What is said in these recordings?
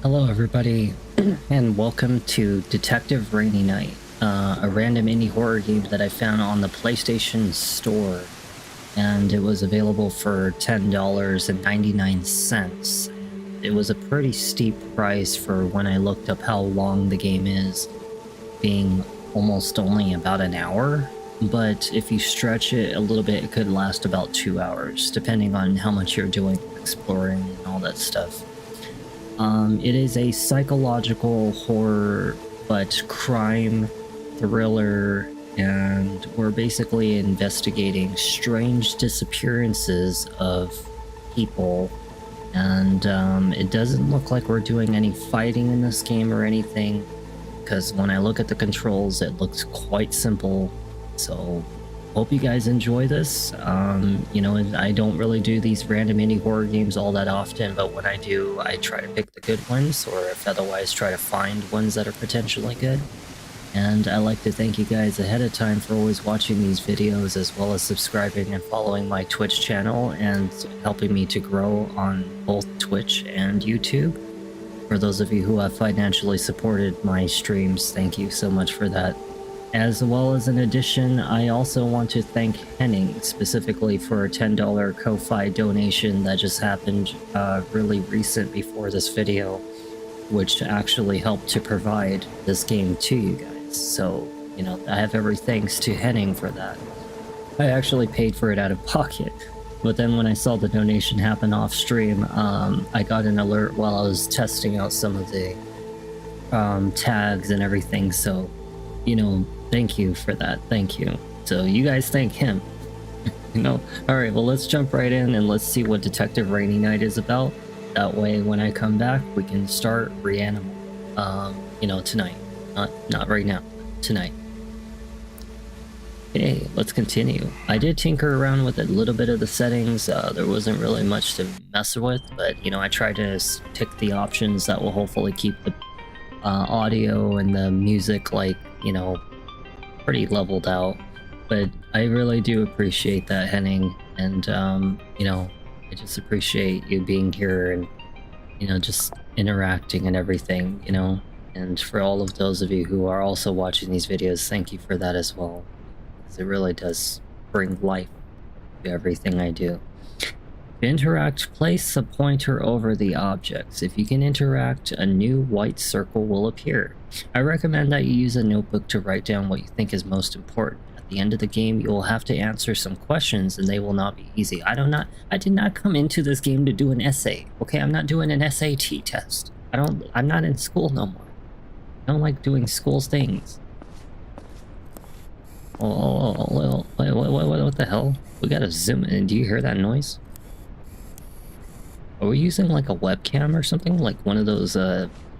Hello, everybody, and welcome to Detective Rainy Night, a random indie horror game that I found on the PlayStation Store, and it was available for $10.99. It was a pretty steep price for when I looked up how long the game is, being almost only about an hour, but if you stretch it a little bit, it could last about 2 hours, depending on how much you're doing exploring and all that stuff. It is a psychological horror, but crime thriller, and we're basically investigating strange disappearances of people. And it doesn't look like we're doing any fighting in this game or anything, because when I look at the controls, it looks quite simple. So hope you guys enjoy this. I don't really do these random indie horror games all that often, but when I do, I try to pick the good ones, or if otherwise, try to find ones that are potentially good. And I like to thank you guys ahead of time for always watching these videos, as well as subscribing and following my Twitch channel and helping me to grow on both Twitch and YouTube. For those of you who have financially supported my streams, thank you so much for that. As well as in addition, I also want to thank Henning specifically for a $10 Ko-Fi donation that just happened really recent before this video, which actually helped to provide this game to you guys. So, I have every thanks to Henning for that. I actually paid for it out of pocket, but then when I saw the donation happen off stream, I got an alert while I was testing out some of the tags and everything, so thank you for that. Thank you. So you guys thank him. Alright, well, let's jump right in and let's see what Detective Rainy Night is about. That way, when I come back, we can start Reanimal. Tonight. Not right now. Tonight. Okay, let's continue. I did tinker around with a little bit of the settings. There wasn't really much to mess with, but, I tried to pick the options that will hopefully keep the audio and the music, pretty leveled out. But I really do appreciate that, Henning, and I just appreciate you being here and just interacting and everything, and for all of those of you who are also watching these videos, thank you for that as well, because it really does bring life to everything I do. To interact, place a pointer over the objects. If you can interact, a new white circle will appear. I recommend that you use a notebook to write down what you think is most important. At the end of the game, you will have to answer some questions, and they will not be easy. I did not come into this game to do an essay. Okay, I'm not doing an SAT test. I'm not in school no more. I don't like doing school things. Oh, what the hell? We gotta zoom in. Do you hear that noise? Are we using like a webcam or something? Like one of those,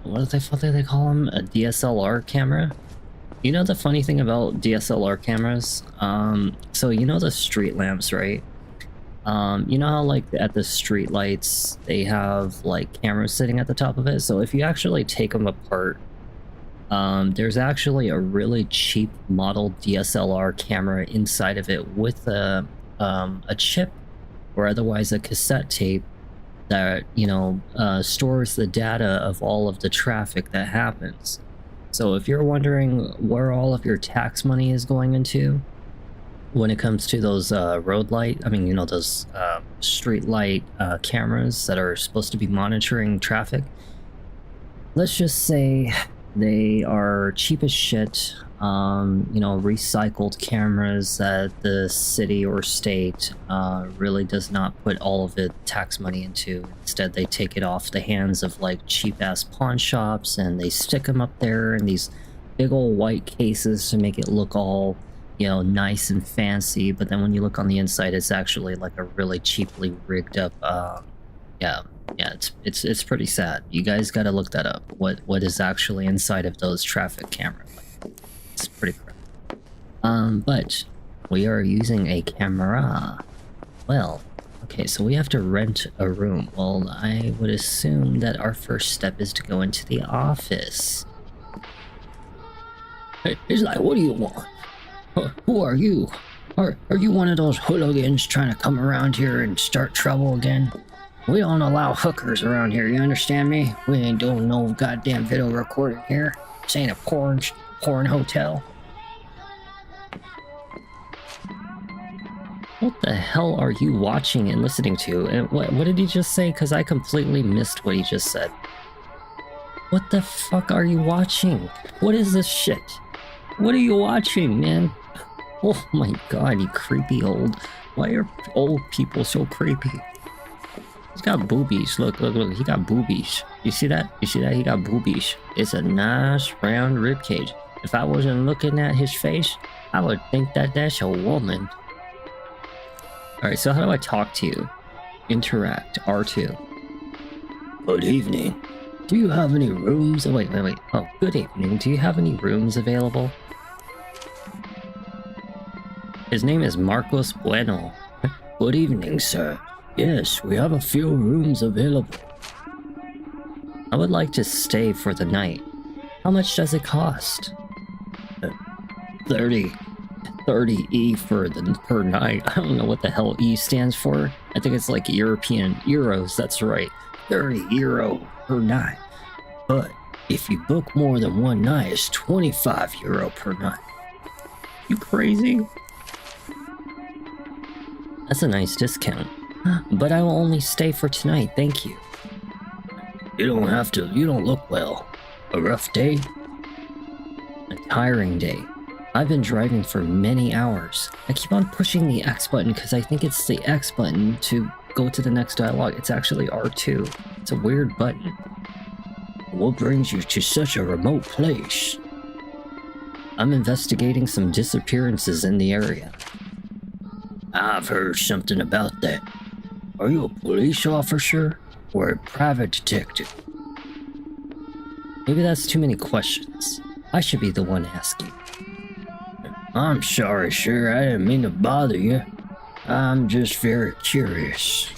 what the fuck do they call them? A DSLR camera? The funny thing about DSLR cameras? So the street lamps, right? How like at the street lights, they have like cameras sitting at the top of it? So if you actually take them apart, there's actually a really cheap model DSLR camera inside of it with a chip or otherwise a cassette tape that stores the data of all of the traffic that happens. So if you're wondering where all of your tax money is going into when it comes to those those street light cameras that are supposed to be monitoring traffic, let's just say they are cheap as shit. Recycled cameras that the city or state really does not put all of the tax money into. Instead, they take it off the hands of like cheap ass pawn shops, and they stick them up there in these big old white cases to make it look all nice and fancy. But then when you look on the inside, it's actually like a really cheaply rigged up it's pretty sad. You guys got to look that up, what is actually inside of those traffic cameras. It's pretty crap. But we are using a camera. Well, okay, so we have to rent a room. Well, I would assume that our first step is to go into the office. Hey, he's like, what do you want? Who are you? Are you one of those hooligans trying to come around here and start trouble again? We don't allow hookers around here, you understand me? We ain't doing no goddamn video recording here. This ain't a porn hotel. What the hell are you watching and listening to? And what did he just say? Because I completely missed what he just said. What the fuck are you watching? What is this shit? What are you watching, man? Oh my god, you creepy old... Why are old people so creepy? He's got boobies. Look, he got boobies. You see that? You see that? He got boobies. It's a nice round ribcage. If I wasn't looking at his face, I would think that that's a woman. Alright, so how do I talk to you? Interact, R2. Good evening. Do you have any rooms? Oh, wait. Oh, good evening. Do you have any rooms available? His name is Marcos Bueno. Good evening, sir. Yes, we have a few rooms available. I would like to stay for the night. How much does it cost? 30 E per night. I don't know what the hell E stands for. I think it's like European euros, that's right. 30 euro per night. But if you book more than one night, it's 25 euro per night. You crazy? That's a nice discount. But I will only stay for tonight, thank you. You don't have to, you don't look well. A rough day? A tiring day. I've been driving for many hours. I keep on pushing the X button because I think it's the X button to go to the next dialogue. It's actually R2. It's a weird button. What brings you to such a remote place? I'm investigating some disappearances in the area. I've heard something about that. Are you a police officer or a private detective? Maybe that's too many questions. I should be the one asking. I'm sorry, sir. I didn't mean to bother you. I'm just very curious.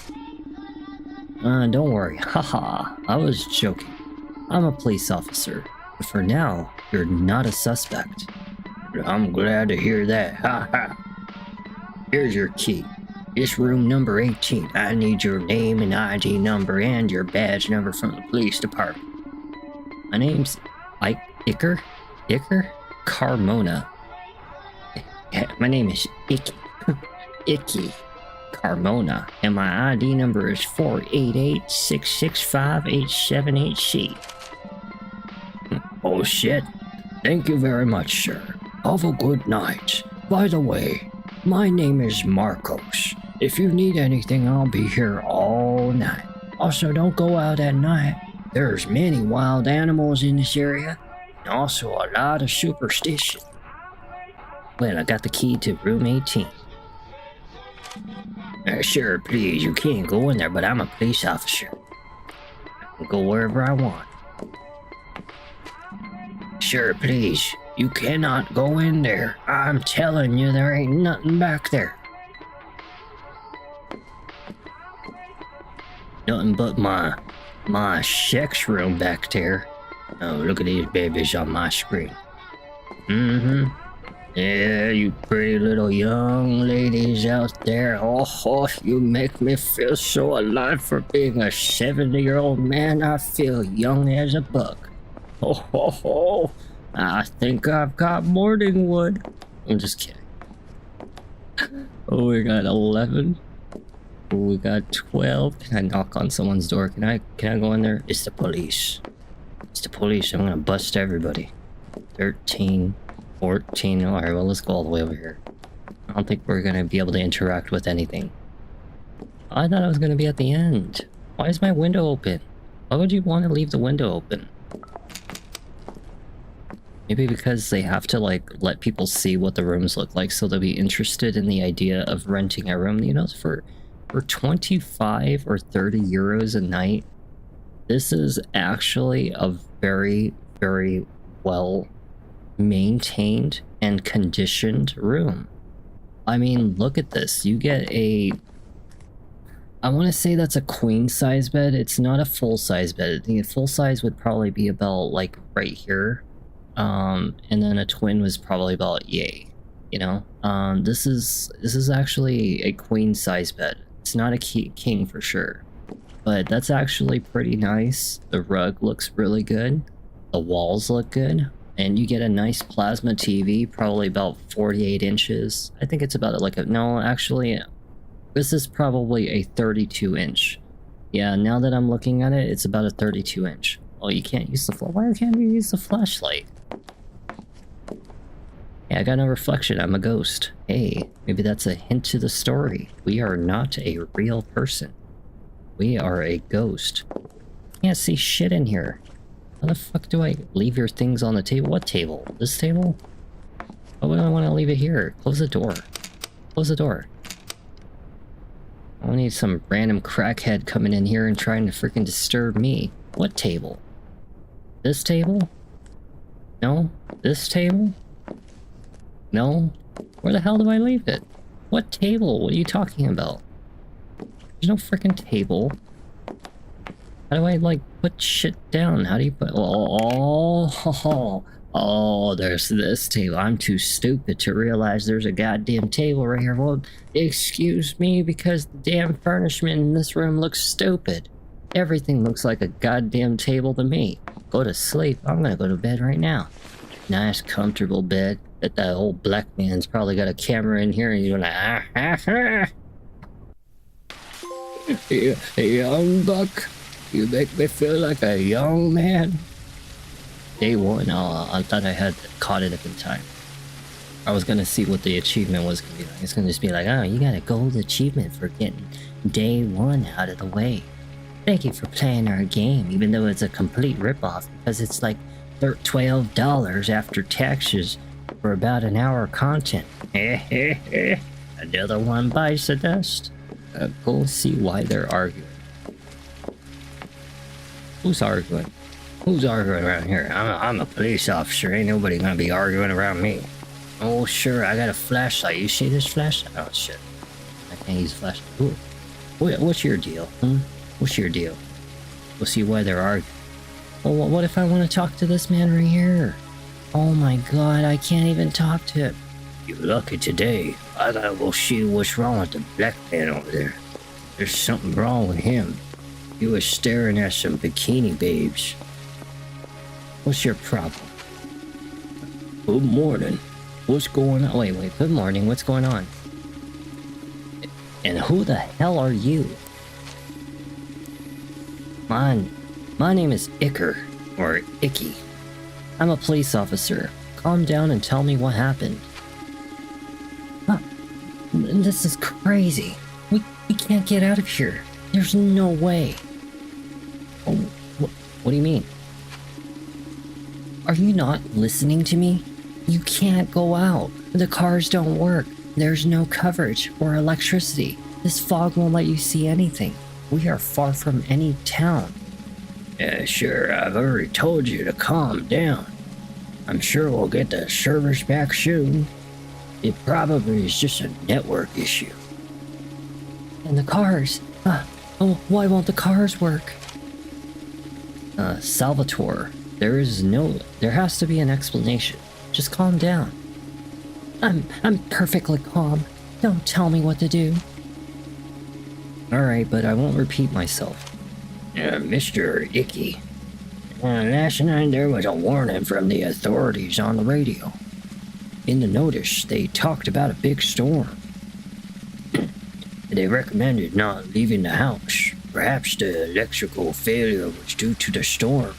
Don't worry. Haha, I was joking. I'm a police officer. But for now, you're not a suspect. I'm glad to hear that. Haha. Here's your key. It's room number 18. I need your name and ID number and your badge number from the police department. My name's Iker Carmona. My name is Icky Carmona, and my ID number is 488-665-878C. Oh shit. Thank you very much, sir. Have a good night. By the way, my name is Marcos. If you need anything, I'll be here all night. Also, don't go out at night. There's many wild animals in this area, and also a lot of superstition. Well, I got the key to room 18. Sure, please, you can't go in there, but I'm a police officer. I can go wherever I want. Sure, please, you cannot go in there. I'm telling you, there ain't nothing back there. Nothing but my sex room back there. Oh, look at these babies on my screen. Yeah, you pretty little young ladies out there. Oh, you make me feel so alive for being a 70-year-old man. I feel young as a buck. Oh, I think I've got morning wood. I'm just kidding. Oh, we got 11. Oh, we got 12. Can I knock on someone's door? Can I go in there? It's the police. It's the police. I'm gonna bust everybody. 13. 14. Alright, well, let's go all the way over here. I don't think we're gonna be able to interact with anything. I thought I was gonna be at the end. Why is my window open? Why would you want to leave the window open? Maybe because they have to, like, let people see what the rooms look like so they'll be interested in the idea of renting a room. You know, for 25 or 30 euros a night, this is actually a very, very well maintained and conditioned room. I mean, look at this. You get a... I want to say that's a queen size bed. It's not a full size bed. The full size would probably be about, like, right here. And then a twin was probably about yay. You know? This is actually a queen size bed. It's not a king for sure. but that's actually pretty nice. The rug looks really good. The walls look good. And you get a nice plasma TV, probably about 48 inches. I think it's about like a, no, actually, this is probably a 32 inch. Yeah, now that I'm looking at it, it's about a 32 inch. Oh, you can't use the, why can't you use the flashlight? Yeah, I got no reflection, I'm a ghost. Hey, maybe that's a hint to the story. We are not a real person. We are a ghost. Can't see shit in here. How the fuck do I leave your things on the table? What table? This table? Why would I want to leave it here? Close the door. Close the door. I don't need some random crackhead coming in here and trying to freaking disturb me. What table? This table? No? This table? No? Where the hell do I leave it? What table? What are you talking about? There's no freaking table. How do I, like, put shit down? How do you put... Oh, there's this table. I'm too stupid to realize there's a goddamn table right here. Well, excuse me, because the damn furnishment in this room looks stupid. Everything looks like a goddamn table to me. Go to sleep. I'm gonna go to bed right now. Nice, comfortable bed. That old black man's probably got a camera in here and you're like, young buck. You make me feel like a young man. Day one, I thought I had caught it up in time. I was gonna see what the achievement was gonna be like. It's gonna just be like, oh, you got a gold achievement for getting day one out of the way. Thank you for playing our game, even though it's a complete ripoff, because it's like $12 after taxes for about an hour of content. Another one bites the dust. Go see why they're arguing. Who's arguing? Who's arguing around here? I'm a police officer. Ain't nobody gonna be arguing around me. Oh, sure, I got a flashlight. You see this flashlight? Oh, shit. I can't use a flashlight. Ooh. What's your deal? What's your deal? We'll see why they're arguing. Well, what if I want to talk to this man right here? Oh my god, I can't even talk to him. You're lucky today. I gotta go see what's wrong with the black man over there. There's something wrong with him. He was staring at some bikini babes. What's your problem? Good morning. What's going on? Wait, good morning. What's going on? And who the hell are you? My name is Icker, or Icky. I'm a police officer. Calm down and tell me what happened. Huh. This is crazy. We can't get out of here. There's no way. Oh, what do you mean? Are you not listening to me? You can't go out. The cars don't work. There's no coverage or electricity. This fog won't let you see anything. We are far from any town. Yeah, sure, I've already told you to calm down. I'm sure we'll get the servers back soon. It probably is just a network issue. And the cars? Why won't the cars work? Salvatore, there has to be an explanation. Just calm down. I'm perfectly calm. Don't tell me what to do. Alright, but I won't repeat myself. Mr. Icky. Last night there was a warning from the authorities on the radio. In the notice, they talked about a big storm. They recommended not leaving the house. Perhaps the electrical failure was due to the storm.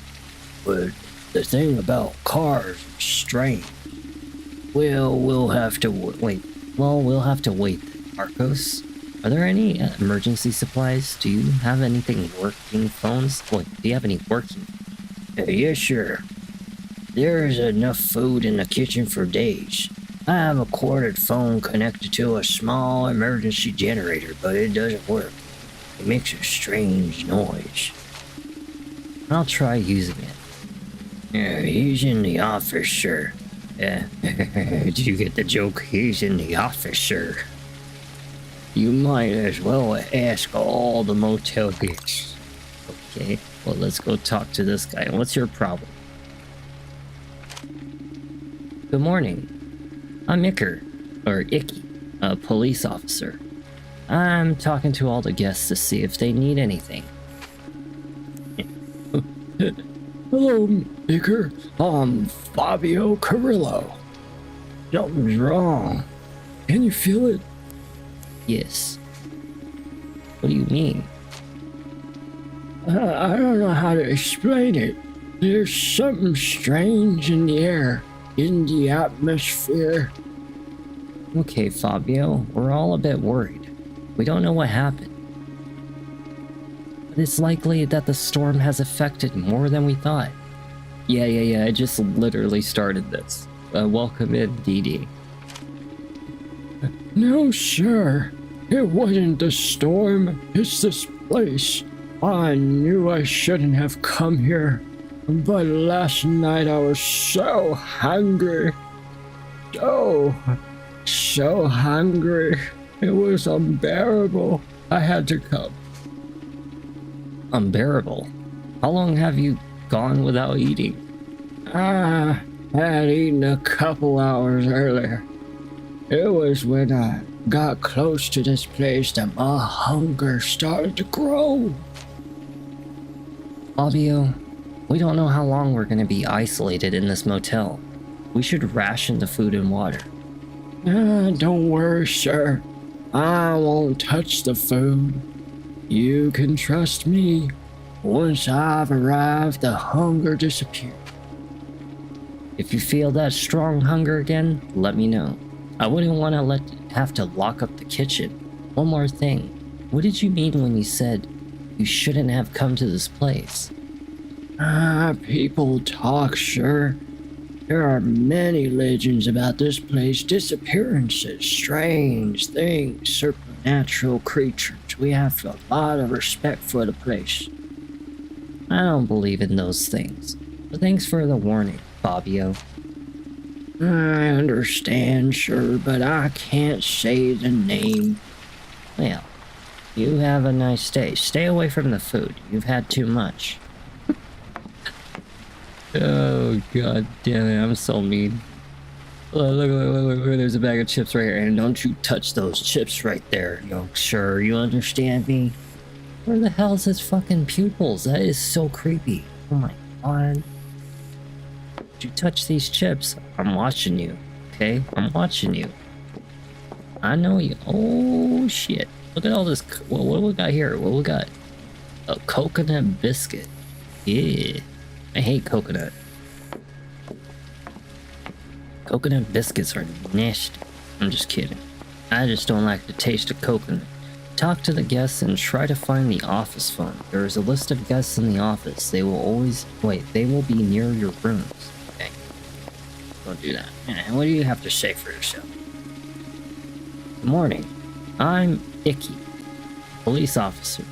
But the thing about cars is strange. Well, we'll have to wait. We'll have to wait. Marcos, are there any emergency supplies? Do you have anything working phones? Wait, do you have any working? Yes, sure. There's enough food in the kitchen for days. I have a corded phone connected to a small emergency generator, but it doesn't work. It makes a strange noise. I'll try using it. Yeah, he's in the office, sir. Yeah. Did you get the joke? He's in the office, sir. You might as well ask all the motel guests. Okay, well, let's go talk to this guy. What's your problem? Good morning. I'm Icker, or Icky, a police officer. I'm talking to all the guests to see if they need anything. Hello, Baker. I'm Fabio Carrillo. Something's wrong. Can you feel it? Yes. What do you mean? I don't know how to explain it. There's something strange in the air, in the atmosphere. Okay, Fabio, we're all a bit worried. We don't know what happened. But it's likely that the storm has affected more than we thought. Yeah, I just literally started this. Welcome in, Dee Dee. No, sir. It wasn't the storm. It's this place. I knew I shouldn't have come here. But last night I was so hungry. So hungry. It was unbearable. I had to come. Unbearable? How long have you gone without eating? I had eaten a couple hours earlier. It was when I got close to this place that my hunger started to grow. Fabio, we don't know how long we're going to be isolated in this motel. We should ration the food and water. Don't worry, sir. I won't touch the food. You can trust me. Once I've arrived, the hunger disappears. If you feel that strong hunger again, let me know. I wouldn't want to have to lock up the kitchen. One more thing. What did you mean when you said you shouldn't have come to this place? People talk, sure. There are many legends about this place, disappearances, strange things, supernatural creatures. We have a lot of respect for the place. I don't believe in those things. But thanks for the warning, Fabio. I understand, sure, but I can't say the name. Well, you have a nice day. Stay away from the food. You've had too much. Oh, god damn it, I'm so mean. Look, there's a bag of chips right here, and don't you touch those chips right there. Sure, you understand me? Where the hell's his fucking pupils? That is so creepy. Oh my god. Don't you touch these chips. I'm watching you, okay? I'm watching you. I know you. Oh, shit. Look at all this. What do we got here? What we got? A coconut biscuit. Yeah. I hate coconut. Coconut biscuits are nasty. I'm just kidding. I just don't like the taste of coconut. Talk to the guests and try to find the office phone. There is a list of guests in the office. They will be near your rooms. Okay. Don't do that. What do you have to say for yourself? Good morning. I'm Icky, police officer.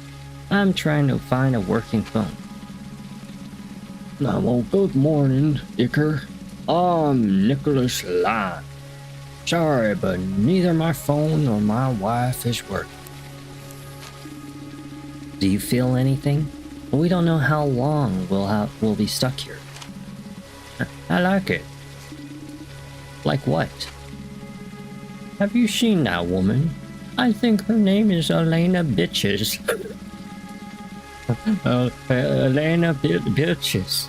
I'm trying to find a working phone. Well, good morning, Icker. I'm Nicholas Lyon. Sorry, but neither my phone nor my wife is working. Do you feel anything? We don't know how long we'll be stuck here. I like it. Like what? Have you seen that woman? I think her name is Elena Bitches. Elena Bitches.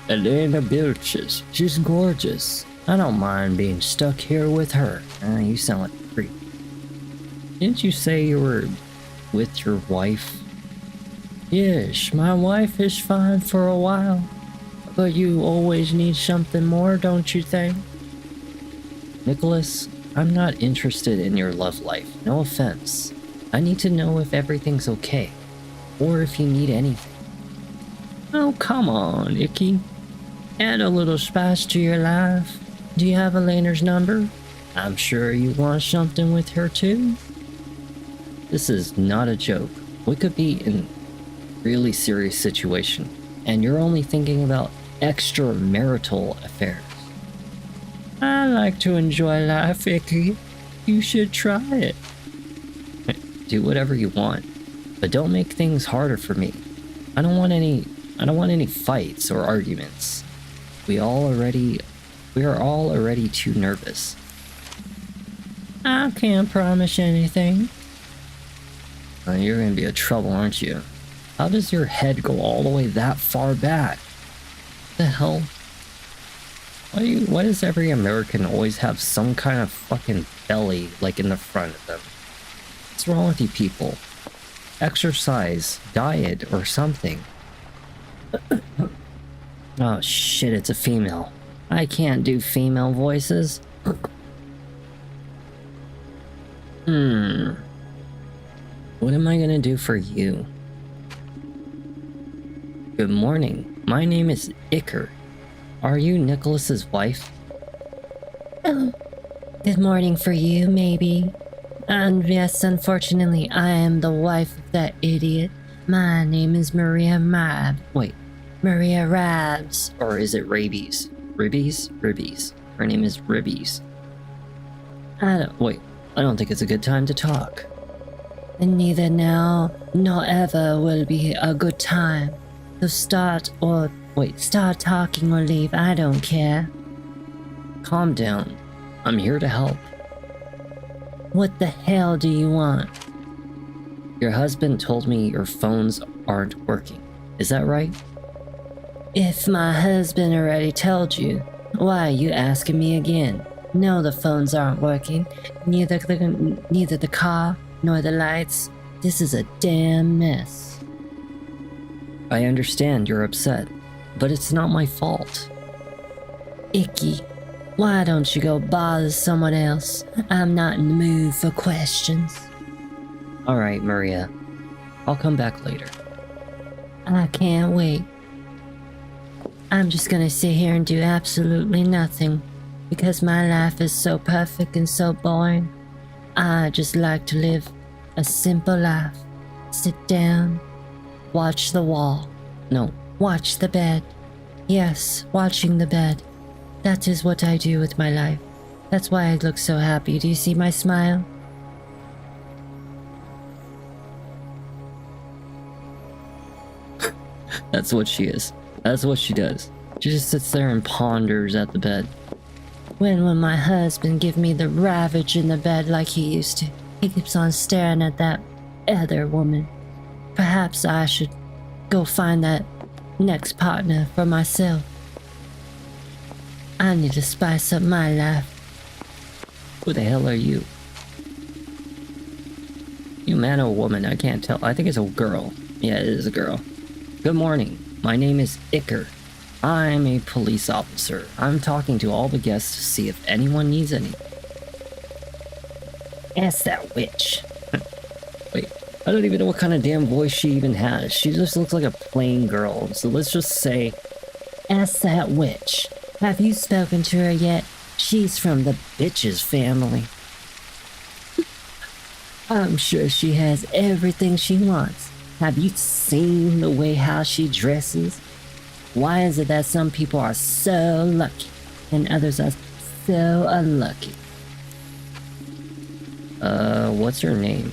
Elena Bitches. She's gorgeous. I don't mind being stuck here with her. You sound like a creep. Didn't you say you were with your wife? Yes, my wife is fine for a while. But you always need something more, don't you think? Nicholas, I'm not interested in your love life. No offense. I need to know if everything's okay. Or if you need anything. Oh, come on, Icky. Add a little spice to your life. Do you have Elena's number? I'm sure you want something with her too. This is not a joke. We could be in a really serious situation, and you're only thinking about extramarital affairs. I like to enjoy life, Icky. You should try it. Do whatever you want, but don't make things harder for me. I don't want any fights or arguments. We are all already too nervous. I can't promise anything. You're gonna be a trouble, aren't you? How does your head go all the way that far back? The hell? Why does every American always have some kind of fucking belly like in the front of them? What's wrong with you people? Exercise, diet, or something. Oh shit, it's a female. I can't do female voices. What am I gonna do for you? Good morning. My name is Iker. Are you Nicholas's wife? Oh, good morning for you, maybe. And yes, unfortunately, I am the wife of that idiot. My name is Maria Mab. Wait, Maria Rabs. or is it Rabies? Ribbies? Ribbies. Her name is Ribbies. Wait, I don't think it's a good time to talk. And neither now nor ever will be a good time. So start talking or leave, I don't care. Calm down. I'm here to help. What the hell do you want? Your husband told me your phones aren't working. Is that right? If my husband already told you, why are you asking me again? No, the phones aren't working. Neither the car nor the lights. This is a damn mess. I understand you're upset, but it's not my fault. Icky, why don't you go bother someone else? I'm not in the mood for questions. Alright, Maria. I'll come back later. I can't wait. I'm just gonna sit here and do absolutely nothing because my life is so perfect and so boring. I just like to live a simple life. Sit down, watch the wall. No, Watch the bed. Yes, watching the bed. That is what I do with my life. That's why I look so happy. Do you see my smile? that's what she is. That's what she does. She just sits there and ponders at the bed. When will my husband give me the ravage in the bed like he used to? He keeps on staring at that other woman. Perhaps I should go find that next partner for myself. I need to spice up my life. Who the hell are you? You man or woman? I can't tell. I think it's a girl. Yeah, it is a girl. Good morning. My name is Iker. I'm a police officer. I'm talking to all the guests to see if anyone needs any. Ask that witch. Wait, I don't even know what kind of damn voice she even has. She just looks like a plain girl. So let's just say, Ask that witch. Have you spoken to her yet? She's from the bitches family. I'm sure she has everything she wants. Have you seen the way how she dresses? Why is it that some people are so lucky and others are so unlucky? what's her name?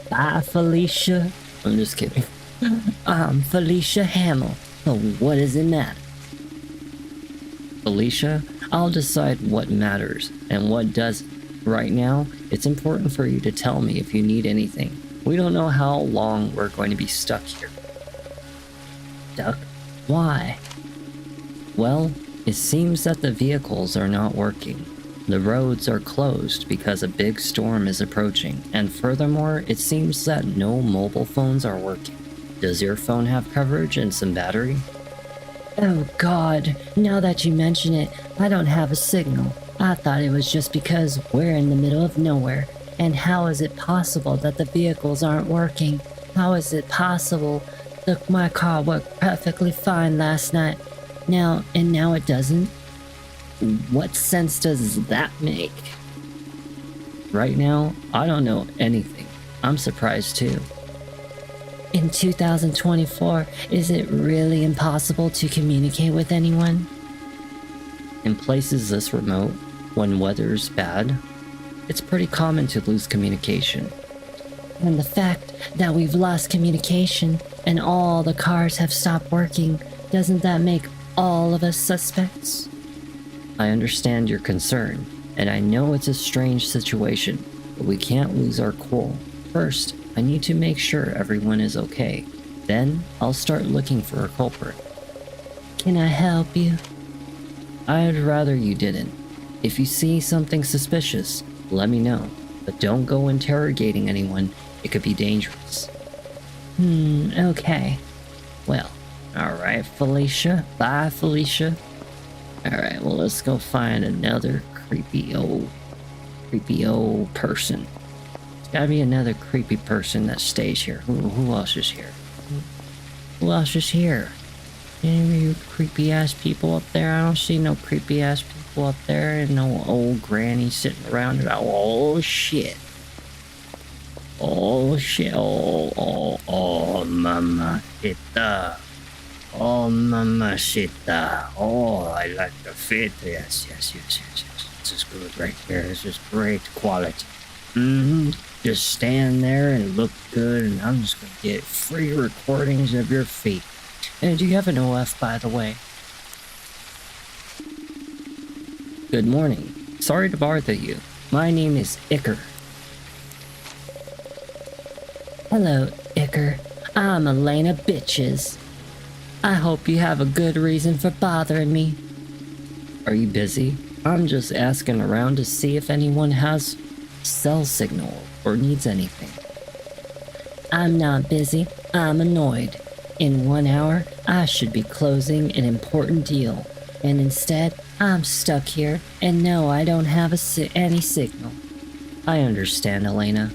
Bye, Felicia. I'm just kidding. I'm Felicia Hamill. So what does it matter? Felicia, I'll decide what matters and what doesn't. Right now, it's important for you to tell me if you need anything. We don't know how long we're going to be stuck here. Stuck? Why? Well, it seems that the vehicles are not working. The roads are closed because a big storm is approaching, and furthermore, it seems that no mobile phones are working. Does your phone have coverage and some battery? Oh God, now that you mention it, I don't have a signal. I thought it was just because we're in the middle of nowhere. And how is it possible that the vehicles aren't working? How is it possible? Look, my car worked perfectly fine last night. Now it doesn't? What sense does that make? Right now, I don't know anything. I'm surprised too. In 2024, is it really impossible to communicate with anyone? In places this remote, when weather's bad, it's pretty common to lose communication. And the fact that we've lost communication and all the cars have stopped working, doesn't that make all of us suspects? I understand your concern, and I know it's a strange situation, but we can't lose our cool. First, I need to make sure everyone is okay. Then I'll start looking for a culprit. Can I help you? I'd rather you didn't. If you see something suspicious, let me know. But don't go interrogating anyone. It could be dangerous. Okay. Well, alright, Felicia. Bye, Felicia. Alright, well, let's go find another creepy old person. There's gotta be another creepy person that stays here. Who else is here? Who else is here? Any of you creepy ass people up there? I don't see no creepy ass people up there, and no old granny sitting around. Oh shit. Oh shit. Oh, mamacita. Oh, mamacita. Oh, I like the fit. Yes. This is good right there. This is great quality. Just stand there and look good, and I'm just gonna get free recordings of your feet. And do you have an OF, by the way? Good morning. Sorry to bother you. My name is Icker. Hello, Icker. I'm Elena Bitches. I hope you have a good reason for bothering me. Are you busy? I'm just asking around to see if anyone has cell signal or needs anything. I'm not busy. I'm annoyed. In 1 hour, I should be closing an important deal. And instead, I'm stuck here and no, I don't have any signal. I understand, Elena.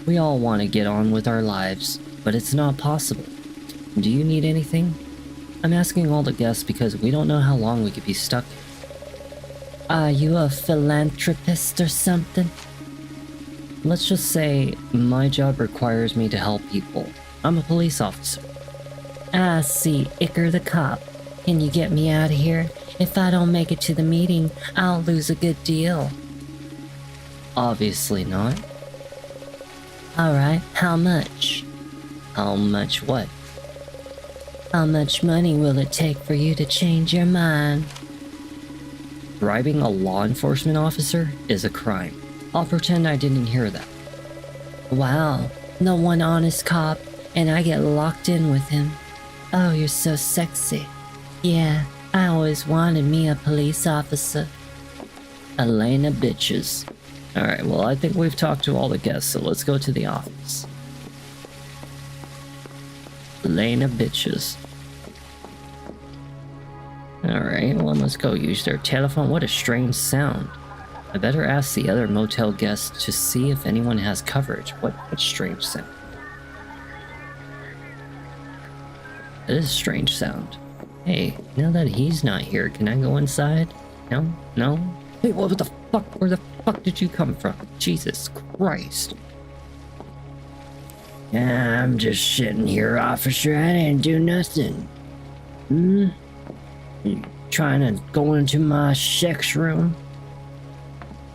We all want to get on with our lives, but it's not possible. Do you need anything? I'm asking all the guests because we don't know how long we could be stuck here. Are you a philanthropist or something? Let's just say my job requires me to help people. I'm a police officer. I see, Icker the cop. Can you get me out of here? If I don't make it to the meeting, I'll lose a good deal. Obviously not. Alright, how much? How much what? How much money will it take for you to change your mind? Bribing a law enforcement officer is a crime. I'll pretend I didn't hear that. Wow, the one honest cop, and I get locked in with him. Oh, you're so sexy. Yeah, I always wanted me a police officer. Elena Bitches. Alright, well, I think we've talked to all the guests, so let's go to the office. Elena Bitches. Alright, well, let's go use their telephone. What a strange sound. I better ask the other motel guests to see if anyone has coverage. What strange sound? It is a strange sound. Hey, now that he's not here, can I go inside? No? Hey, what the fuck? Where the fuck did you come from? Jesus Christ. I'm just sitting here, officer. I didn't do nothing. You trying to go into my sex room?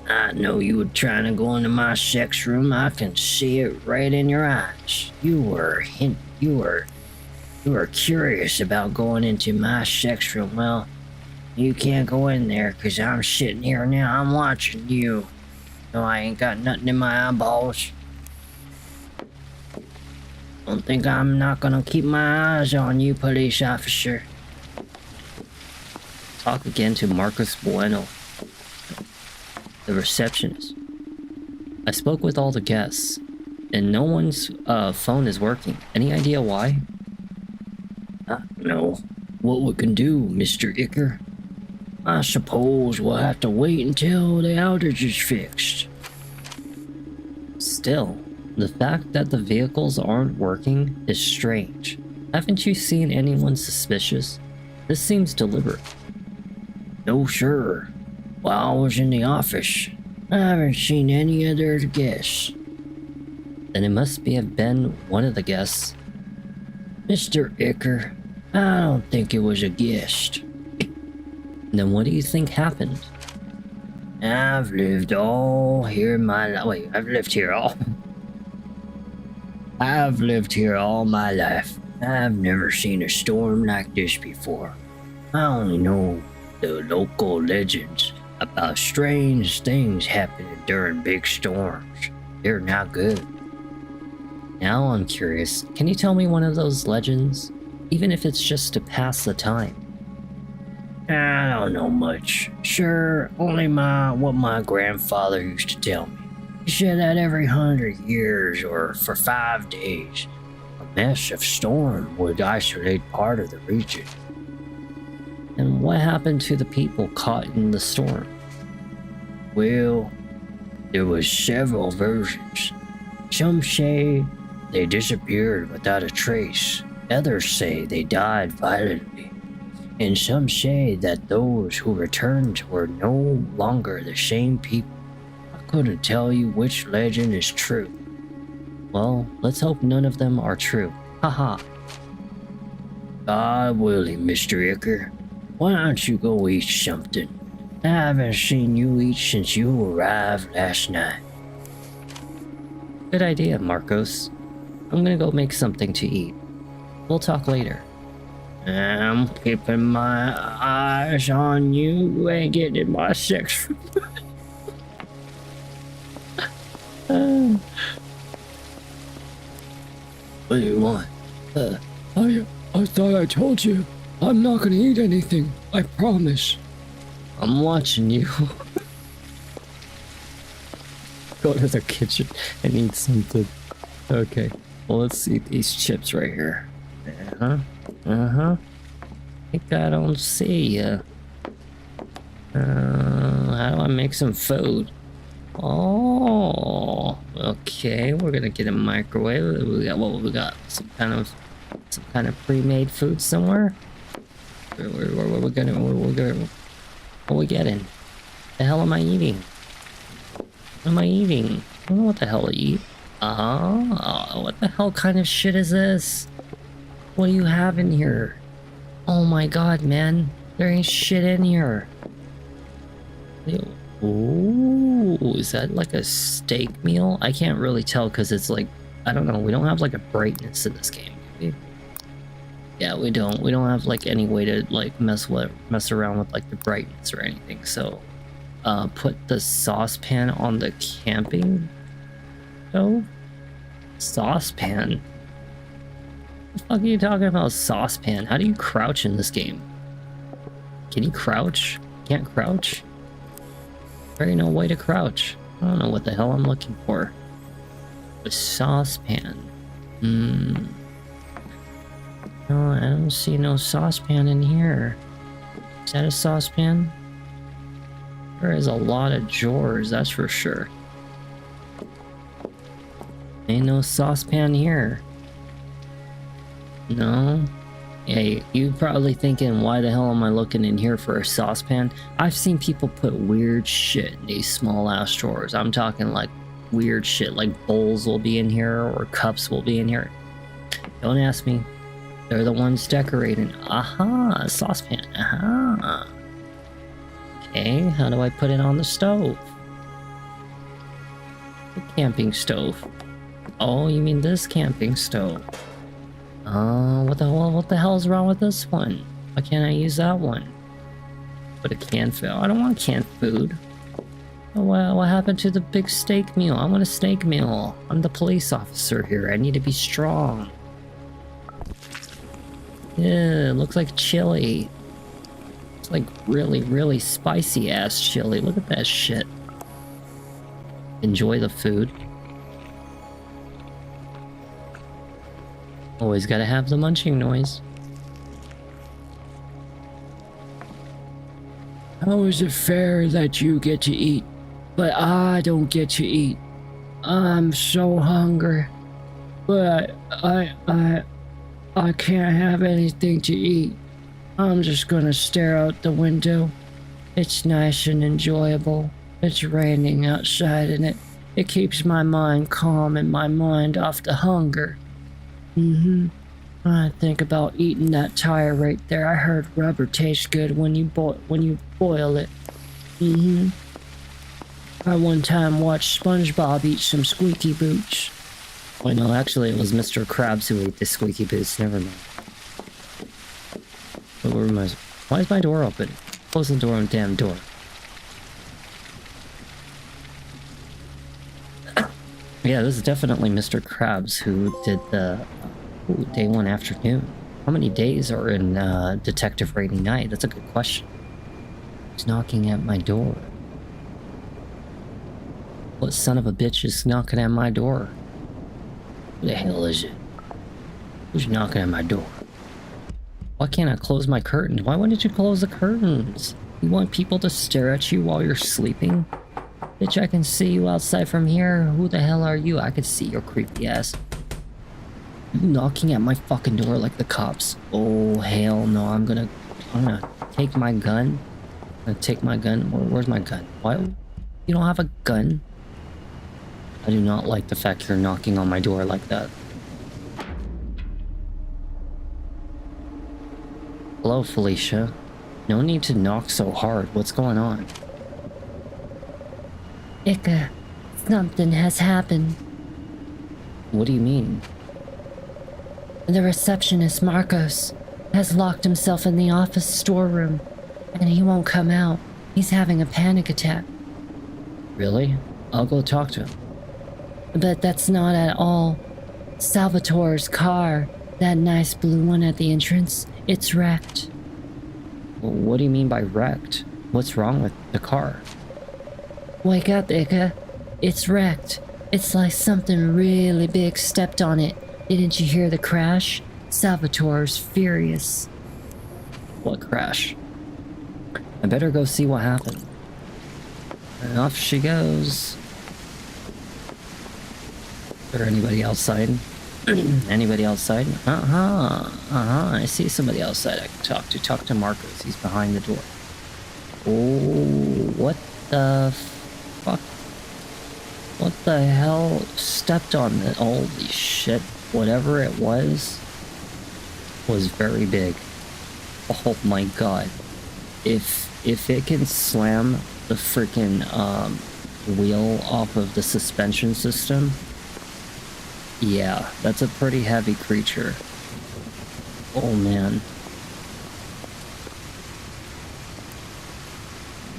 I know you were trying to go into my sex room. I can see it right in your eyes. You were curious about going into my sex room. Well, you can't go in there because I'm sitting here now. I'm watching you. No, I ain't got nothing in my eyeballs. Don't think I'm not gonna keep my eyes on you, police officer. Talk again to Marcus Bueno, the receptionist. I spoke with all the guests, and no one's phone is working. Any idea why? No. What we can do, Mr. Icker? I suppose we'll have to wait until the outage is fixed. Still, the fact that the vehicles aren't working is strange. Haven't you seen anyone suspicious? This seems deliberate. No, sir. While I was in the office, I haven't seen any other guests. Then it must have been one of the guests. Mr. Icker, I don't think it was a guest. Then what do you think happened? I've lived my life. Wait, I've lived here all my life. I've never seen a storm like this before. I only know the local legends about strange things happening during big storms. They're not good. Now I'm curious, can you tell me one of those legends? Even if it's just to pass the time. I don't know much. Sure, only what my grandfather used to tell me. He said that every 100 years or for 5 days, a massive storm would isolate part of the region. And what happened to the people caught in the storm? Well, there was several versions. Some say they disappeared without a trace. Others say they died violently. And some say that those who returned were no longer the same people. I couldn't tell you which legend is true. Well, let's hope none of them are true. Haha. God willing, Mr. Icker. Why don't you go eat something? I haven't seen you eat since you arrived last night. Good idea, Marcos. I'm gonna go make something to eat. We'll talk later. I'm keeping my eyes on you. You ain't getting in my sex. What do you want? I thought I told you. I'm not gonna eat anything. I promise. I'm watching you. Go to the kitchen and eat something. Okay, well, let's see these chips right here. I think I don't see ya. How do I make some food? Oh, okay. We're gonna get a microwave. We got what we got? Some kind of pre-made food somewhere. Where we gonna? What we getting? The hell am I eating? What am I eating? I don't know what the hell to eat. What the hell kind of shit is this? What do you have in here? Oh my god, man. There ain't shit in here. Ooh, is that like a steak meal? I can't really tell because it's like, I don't know. We don't have like a brightness in this game. Yeah, we don't. We don't have like any way to like mess around with like the brightness or anything. So, put the saucepan on the camping stove. Saucepan. The fuck are you talking about, saucepan? How do you crouch in this game? Can you crouch? Can't crouch? There ain't no way to crouch. I don't know what the hell I'm looking for. The saucepan. No, I don't see no saucepan in here. Is that a saucepan? There is a lot of drawers, that's for sure. Ain't no saucepan here. No. Hey, you probably thinking, why the hell am I looking in here for a saucepan? I've seen people put weird shit in these small ass drawers. I'm talking like weird shit, like bowls will be in here or cups will be in here. Don't ask me. They're the ones decorating. Aha, a saucepan. Aha. Okay, how do I put it on the stove? The camping stove. Oh, you mean this camping stove? What the hell's wrong with this one? Why can't I use that one? Put a canned food. I don't want canned food. What happened to the big steak meal? I want a steak meal. I'm the police officer here. I need to be strong. Yeah, it looks like chili. It's like really, really spicy ass chili. Look at that shit. Enjoy the food. Always gotta have the munching noise. How is it fair that you get to eat, but I don't get to eat? I'm so hungry, but I can't have anything to eat. I'm just gonna stare out the window. It's nice and enjoyable. It's raining outside and it keeps my mind calm and my mind off the hunger. I think about eating that tire right there. I heard rubber tastes good when you boil it. I one time watched SpongeBob eat some squeaky boots. Wait, no, actually it was Mr. Krabs who ate the squeaky boots. Never mind. But why is my door open? Close the door on the damn door. Yeah, this is definitely Mr. Krabs who did the day one afternoon. How many days are in Detective Rainy Night? That's a good question. He's knocking at my door. What son of a bitch is knocking at my door? Who the hell is it? Who's knocking at my door? Why can't I close my curtains? Why wouldn't you close the curtains? You want people to stare at you while you're sleeping? Bitch, I can see you outside from here. Who the hell are you? I can see your creepy ass. You knocking at my fucking door like the cops. Oh, hell no. I'm gonna take my gun. I'm gonna take my gun. Where's my gun? Why? You don't have a gun? I do not like the fact you're knocking on my door like that. Hello, Felicia. No need to knock so hard. What's going on? Ika, something has happened. What do you mean? The receptionist, Marcos, has locked himself in the office storeroom, and he won't come out. He's having a panic attack. Really? I'll go talk to him. But that's not at all. Salvatore's car, that nice blue one at the entrance, it's wrecked. What do you mean by wrecked? What's wrong with the car? Wake up, Ika. It's wrecked. It's like something really big stepped on it. Didn't you hear the crash? Salvatore's furious. What crash? I better go see what happened. And off she goes. Is there anybody outside? Anybody outside? I see somebody outside I can talk to. Talk to Marcos. He's behind the door. Oh, what the fuck? What the hell stepped on the holy shit? Whatever it was very big. Oh my god. If it can slam the freaking wheel off of the suspension system, yeah, that's a pretty heavy creature. Oh man.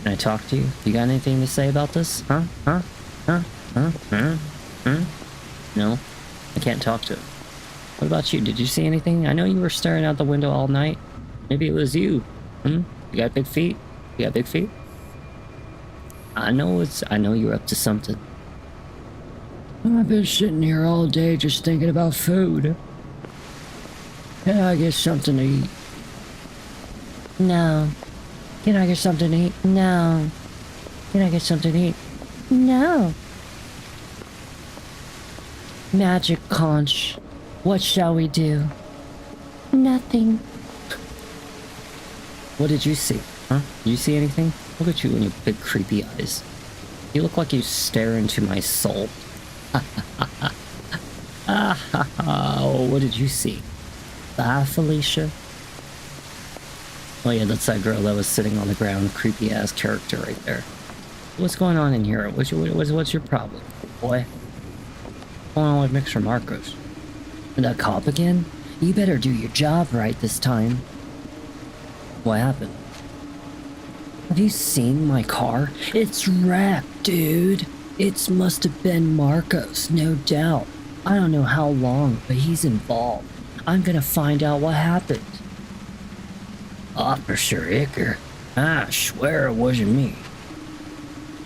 Can I talk to you? You got anything to say about this? Huh? No, I can't talk to him. What about you? Did you see anything? I know you were staring out the window all night. Maybe it was you. You got big feet? You got big feet? I know you're up to something. I've been sitting here all day just thinking about food. Can I get something to eat? No. Can I get something to eat? No. Can I get something to eat? No. Magic conch. What shall we do? Nothing. What did you see? Huh? Did you see anything? Look at you and your big creepy eyes. You look like you stare into my soul. Oh, what did you see? Bye, Felicia. Oh yeah, that's that girl that was sitting on the ground. Creepy ass character right there. What's going on in here? What's your problem, boy? What's going on with Mixer Marcos? That cop again? You better do your job right this time. What happened? Have you seen my car? It's wrecked, dude. It must have been Marcos, no doubt. I don't know how long, but he's involved. I'm gonna find out what happened. Officer Icker, I swear it wasn't me.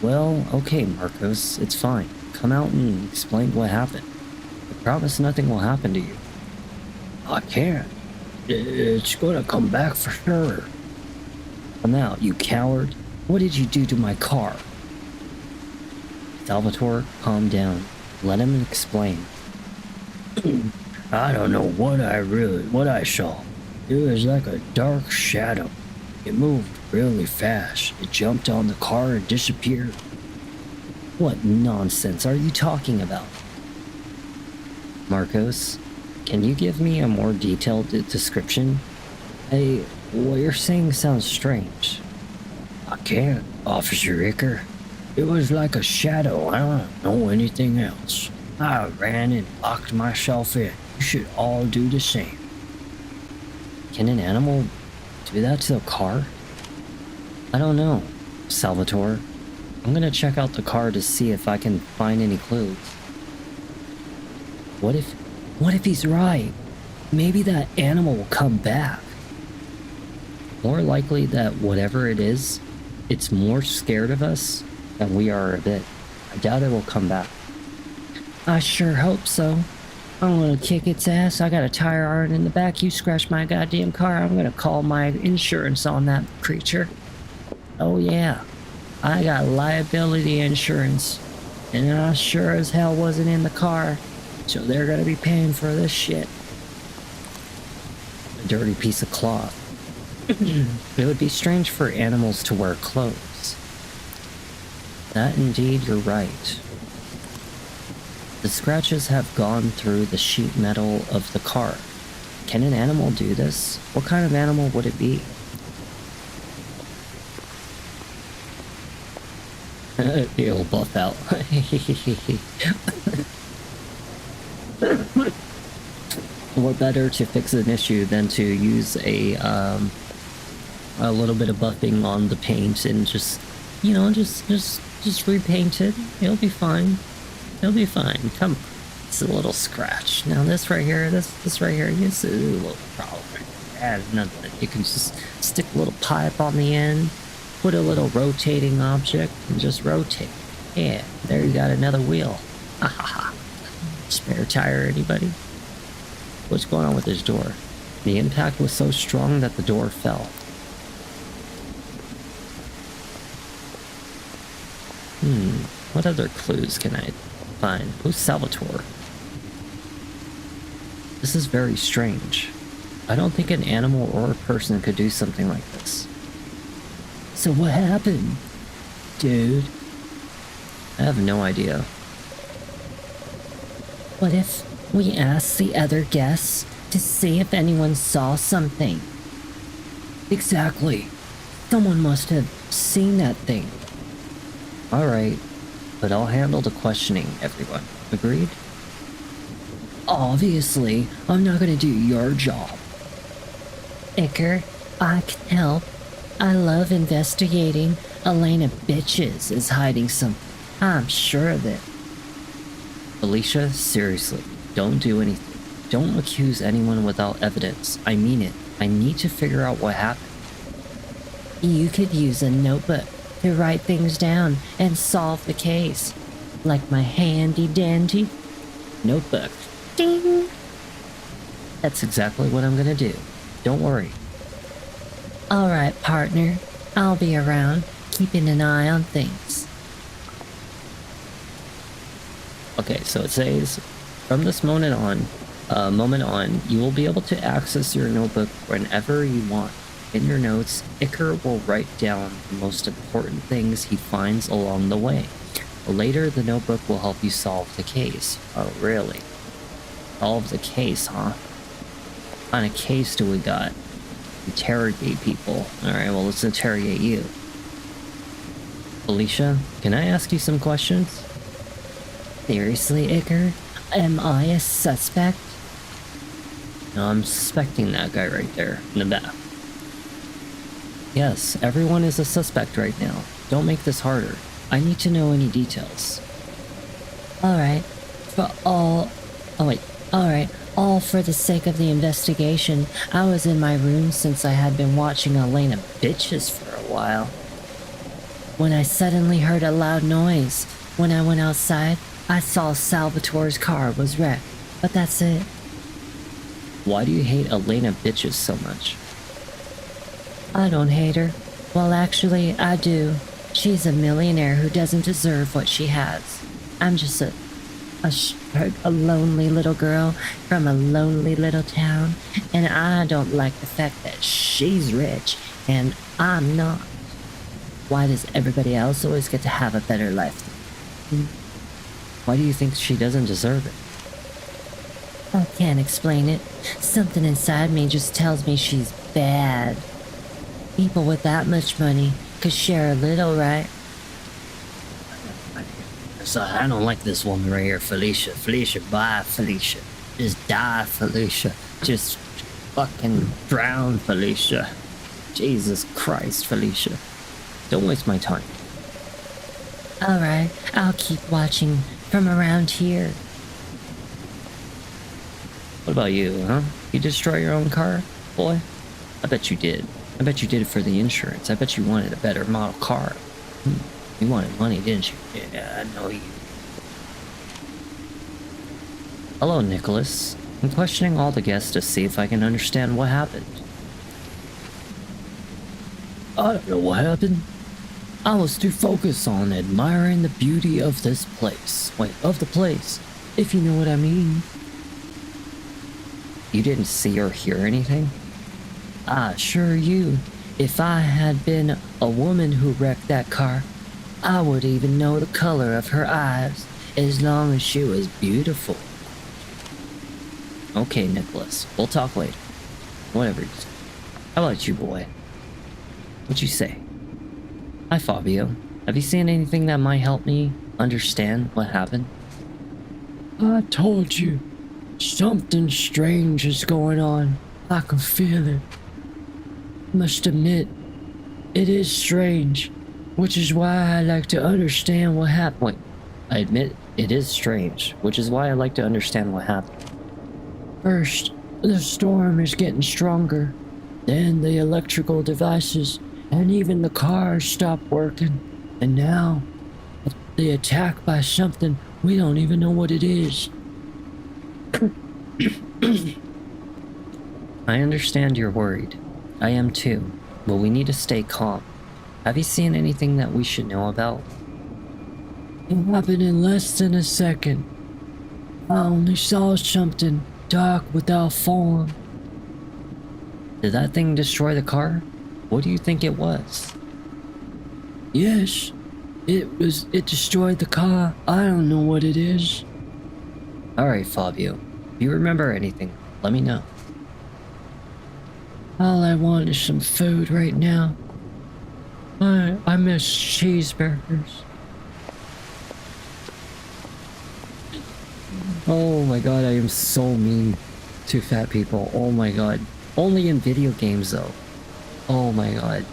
Well, okay, Marcos, it's fine. Come out and explain what happened. I promise nothing will happen to you. I can't. It's gonna come back for sure. Come out, you coward. What did you do to my car? Salvatore, calm down. Let him explain. I don't know what I saw. It was like a dark shadow. It moved really fast. It jumped on the car and disappeared. What nonsense are you talking about? Marcos, can you give me a more detailed description? Hey, what you're saying sounds strange. I can't, Officer Icker. It was like a shadow. I don't know anything else. I ran and locked myself in. You should all do the same. Can an animal do that to a car? I don't know, Salvatore. I'm gonna check out the car to see if I can find any clues. What if, what if he's right? Maybe that animal will come back. More likely that whatever it is, it's more scared of us than we are of it. I doubt it will come back. I sure hope so. I'm gonna kick its ass. I got a tire iron in the back. You scratch my goddamn car, I'm gonna call my insurance on that creature. Oh yeah, I got liability insurance. And I sure as hell wasn't in the car. So they're gonna be paying for this shit. A dirty piece of cloth. It would be strange for animals to wear clothes. That indeed, you're right. The scratches have gone through the sheet metal of the car. Can an animal do this? What kind of animal would it be? He'll buff out. What better to fix an issue than to use a little bit of buffing on the paint and just, you know, just repaint it. It'll be fine. It'll be fine. Come on. It's a little scratch. Now this right here, this right here, this is a little problem. Nothing. You can just stick a little pipe on the end, put a little rotating object, and just rotate. Yeah, there you got another wheel. Ha ha ha. Spare tire, anybody? What's going on with this door? The impact was so strong that the door fell. What other clues can I find? Who's Salvatore? This is very strange. I don't think an animal or a person could do something like this. So what happened, dude? I have no idea. What if we ask the other guests to see if anyone saw something? Exactly. Someone must have seen that thing. Alright, but I'll handle the questioning, everyone. Agreed? Obviously, I'm not gonna do your job. Iker, I can help. I love investigating. Elena bitches is hiding something. I'm sure of it. Felicia, seriously, don't do anything. Don't accuse anyone without evidence. I mean it. I need to figure out what happened. You could use a notebook to write things down and solve the case. Like my handy dandy Notebook. ding. That's exactly what I'm gonna do. Don't worry. Alright, partner. I'll be around, keeping an eye on things. Okay, so it says, from this moment on, you will be able to access your notebook whenever you want. In your notes, Iker will write down the most important things he finds along the way. Later, the notebook will help you solve the case. Oh, really? Solve the case, huh? What kind of case do we got? Interrogate people. Alright, well, let's interrogate you. Felicia, can I ask you some questions? Seriously, Iker? Am I a suspect? No, I'm suspecting that guy right there in the back. Yes, everyone is a suspect right now. Don't make this harder. I need to know any details. Alright. All for the sake of the investigation. I was in my room since I had been watching Elena bitches for a while. When I suddenly heard a loud noise. When I went outside, I saw Salvatore's car was wrecked. But that's it. Why do you hate Elena bitches so much? I don't hate her. Well, actually, I do. She's a millionaire who doesn't deserve what she has. I'm just a lonely little girl from a lonely little town, and I don't like the fact that she's rich and I'm not. Why does everybody else always get to have a better life? Why do you think she doesn't deserve it? I can't explain it. Something inside me just tells me she's bad. People with that much money could share a little, right? So I don't like this woman right here, Felicia. Felicia, bye, Felicia. Just die, Felicia. Just fucking drown, Felicia. Jesus Christ, Felicia. Don't waste my time. Alright, I'll keep watching from around here. What about you, huh? You destroy your own car, boy? I bet you did. I bet you did it for the insurance. I bet you wanted a better model car. You wanted money, didn't you? Yeah, I know you. Hello, Nicholas. I'm questioning all the guests to see if I can understand what happened. I don't know what happened. I was too focused on admiring the beauty of this place. Wait, of the place, if you know what I mean. You didn't see or hear anything? I assure you, if I had been a woman who wrecked that car, I would even know the color of her eyes, as long as she was beautiful. Okay, Nicholas, we'll talk later. Whatever you say. How about you, boy? What'd you say? Hi, Fabio. Have you seen anything that might help me understand what happened? I told you, something strange is going on. I can feel it. Must admit, it is strange, which is why I like to understand what happened. Wait, I admit it is strange, which is why I like to understand what happened. First, the storm is getting stronger. Then the electrical devices and even the cars stop working. And now, the attack by something we don't even know what it is. I understand you're worried. I am too, but we need to stay calm. Have you seen anything that we should know about? It happened in less than a second. I only saw something dark without form. Did that thing destroy the car? What do you think it was? Yes, it destroyed the car. I don't know what it is. Alright, Fabio. If you remember anything, let me know. All I want is some food right now. I miss cheeseburgers. Oh my god, I am so mean to fat people. Oh my god. Only in video games though. Oh my god.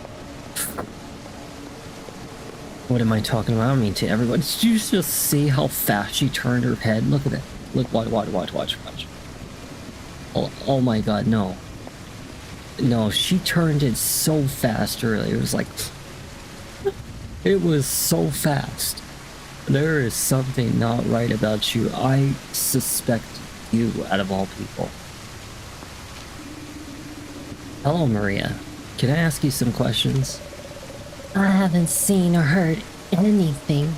What am I talking about? I don't mean to everyone. Did you just see how fast she turned her head? Look at that. Look, watch. Oh my god, no. No, she turned it so fast earlier. It was like... It was so fast. There is something not right about you. I suspect you out of all people. Hello, Maria. Can I ask you some questions? I haven't seen or heard anything.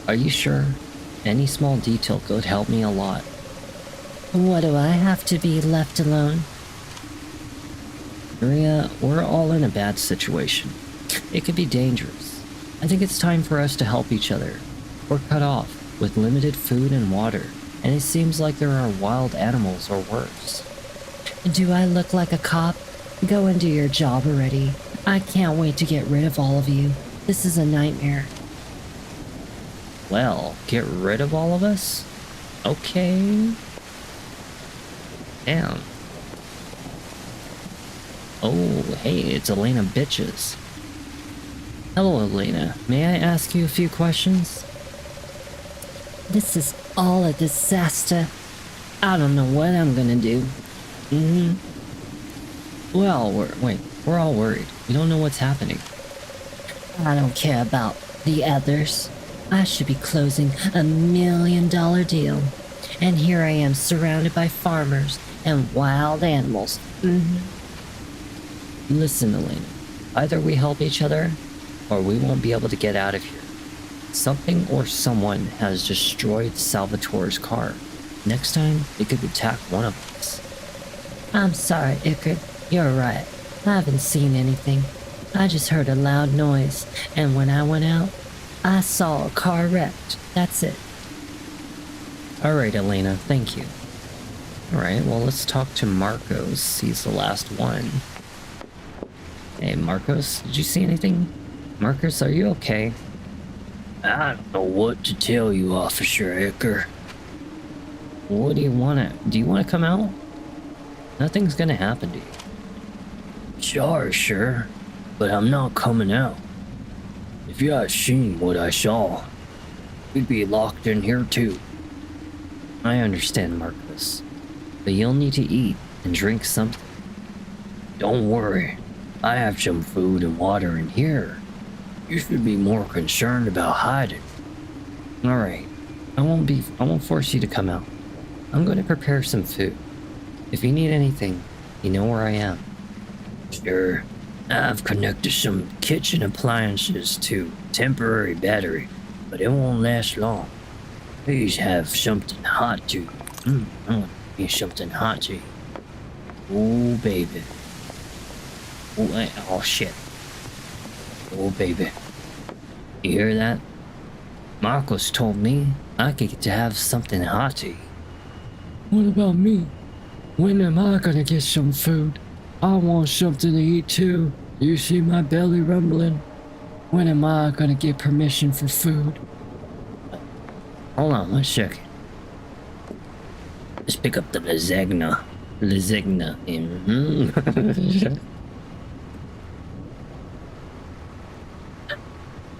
Are you sure? Any small detail could help me a lot. What do I have to be left alone? Maria, we're all in a bad situation. It could be dangerous. I think it's time for us to help each other. We're cut off, with limited food and water, and it seems like there are wild animals or worse. Do I look like a cop? Go and do your job already. I can't wait to get rid of all of you. This is a nightmare. Well, get rid of all of us? Okay. Damn. Oh, hey, it's Elena Bitches. Hello, Elena. May I ask you a few questions? This is all a disaster. I don't know what I'm gonna do. Well, we're all worried. We don't know what's happening. I don't care about the others. I should be closing $1 million deal. And here I am surrounded by farmers and wild animals. Listen, Elena. Either we help each other, or we won't be able to get out of here. Something or someone has destroyed Salvatore's car. Next time, it could attack one of us. I'm sorry, Ickard. You're right. I haven't seen anything. I just heard a loud noise, and when I went out, I saw a car wrecked. That's it. Alright, Elena, thank you. Alright, well, let's talk to Marcos. He's the last one. Hey, Marcos, did you see anything? Marcos, are you okay? I don't know what to tell you, Officer Icker. What do you wanna... Do you wanna come out? Nothing's gonna happen to you. Sure, but I'm not coming out. If you had seen what I saw, you'd be locked in here too. I understand, Marcos. But you'll need to eat and drink something. Don't worry. I have some food and water in here. You should be more concerned about hiding. Alright. I won't force you to come out. I'm going to prepare some food. If you need anything, you know where I am. Sure. I've connected some kitchen appliances to temporary battery, but it won't last long. Please have something hot to I want to eat something hot to eat. Oh, baby. Oh shit. Oh, baby. You hear that? Marcos told me I could get to have something hot to eat. What about me? When am I gonna get some food? I want something to eat too. You see my belly rumbling? When am I gonna get permission for food? Hold on 1 second. Let's pick up the lasagna. Lasagna.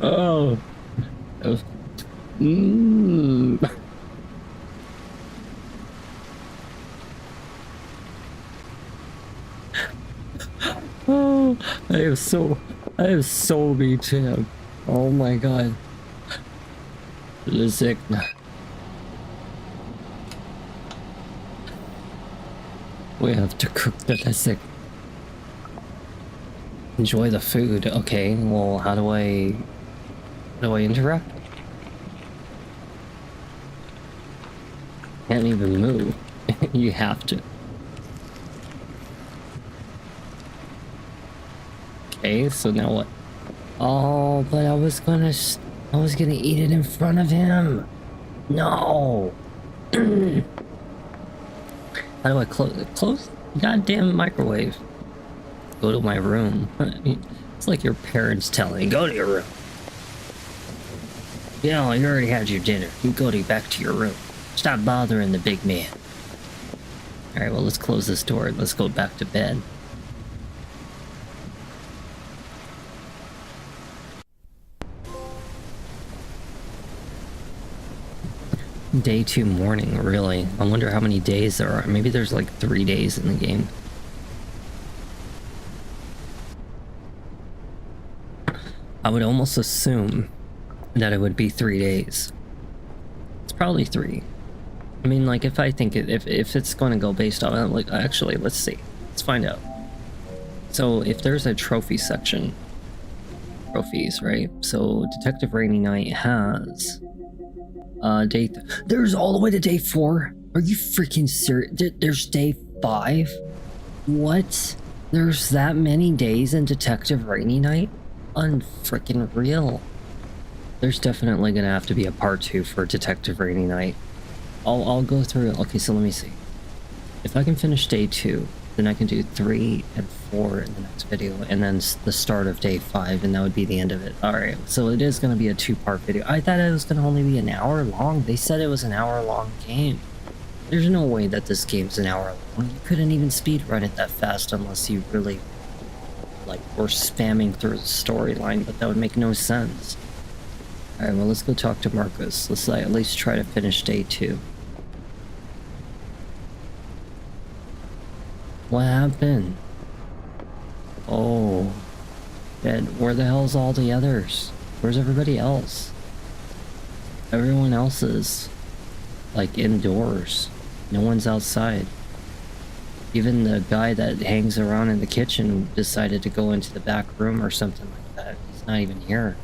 Oh. Oh, I have so beat him. Oh my god. Lasagna. We have to cook the lasagna. Enjoy the food. Okay, well, how do I interact? Can't even move. You have to. Okay, so now what? Oh, but I was gonna eat it in front of him. No. How do I close the goddamn microwave? Go to my room. I mean, it's like your parents telling, go to your room. You know, you already had your dinner. You go back to your room. Stop bothering the big man. Alright, well, let's close this door. Let's go back to bed. Day 2 morning, really. I wonder how many days there are. Maybe there's like 3 days in the game. I would almost assume that it would be 3 days. It's probably 3. I mean, like, if I think if it's going to go based on, like, actually, let's see. Let's find out. So, if there's a trophy section, trophies, right? So, Detective Rainy Knight has there's all the way to day 4. Are you freaking serious? There's day 5. What? There's that many days in Detective Rainy Knight? Unfreaking real. There's definitely gonna have to be a part 2 for Detective Rainy Knight. I'll go through. Okay, so let me see. If I can finish day 2, then I can do 3 and 4 in the next video, and then the start of day 5, and that would be the end of it. Alright, so it is going to be a 2-part video. I thought it was going to only be an hour long. They said it was an hour-long game. There's no way that this game's an hour long. You couldn't even speedrun it that fast unless you really, like, were spamming through the storyline, but that would make no sense. Alright, well, let's go talk to Marcos. Let's at least try to finish day 2. What happened? Oh, dead. Where the hell's all the others? Where's everybody else? Everyone else is, like, indoors. No one's outside. Even the guy that hangs around in the kitchen decided to go into the back room or something like that. He's not even here.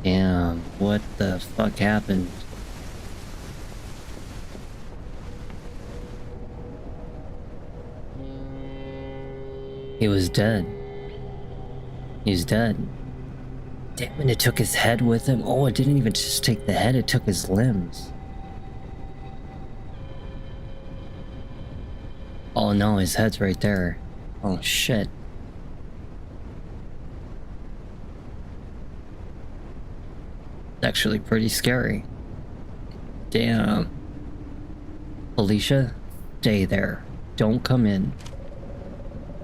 Damn, what the fuck happened? He was dead. He's dead. Damn it, it took his head with him. Oh, it didn't even just take the head, it took his limbs. Oh no, his head's right there. Oh shit. It's actually pretty scary. Damn. Alicia, stay there. Don't come in.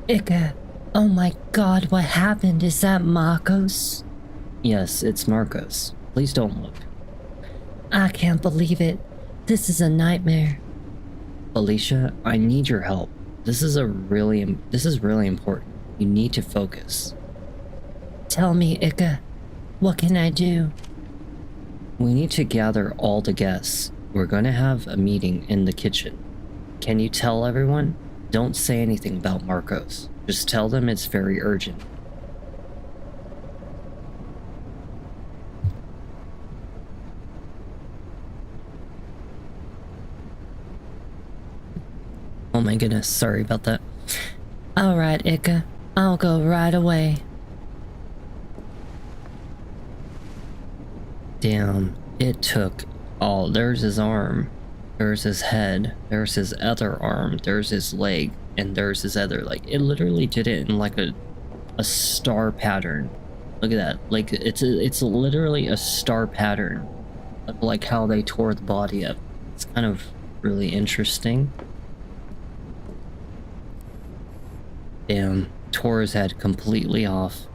Ika, oh my god, what happened? Is that Marcos? Yes, it's Marcos. Please don't look. I can't believe it. This is a nightmare. Alicia, I need your help. This is really important. You need to focus. Tell me, Ika, what can I do? We need to gather all the guests. We're going to have a meeting in the kitchen. Can you tell everyone? Don't say anything about Marcos. Just tell them it's very urgent. Oh my goodness, sorry about that. All right, Ika, I'll go right away. Damn, it took all. There's his arm, there's his head, there's his other arm, there's his leg, and there's his other leg. It literally did it in like a star pattern. Look at that. Like it's literally a star pattern, like how they tore the body up. It's kind of really interesting. Damn, tore his head completely off.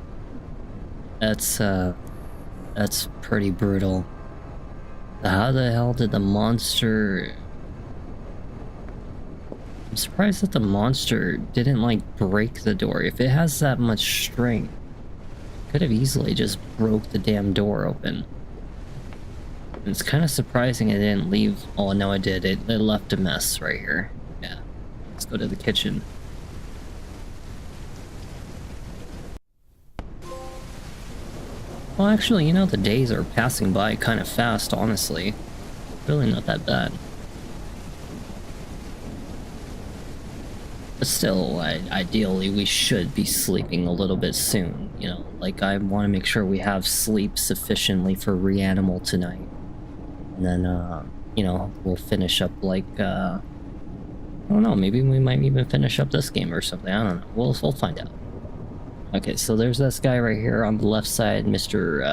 That's pretty brutal. How the hell did the monster... I'm surprised that the monster didn't like break the door. If it has that much strength, it could have easily just broke the damn door open. And it's kind of surprising it didn't leave. Oh no, it did. It left a mess right here. Yeah, let's go to the kitchen. Well, actually, you know, the days are passing by kind of fast, honestly. Really not that bad. But still, ideally, we should be sleeping a little bit soon, you know? Like, I want to make sure we have sleep sufficiently for Reanimal tonight. And then, you know, we'll finish up, like, I don't know, maybe we might even finish up this game or something, I don't know. We'll find out. Okay, so there's this guy right here on the left side, Mr.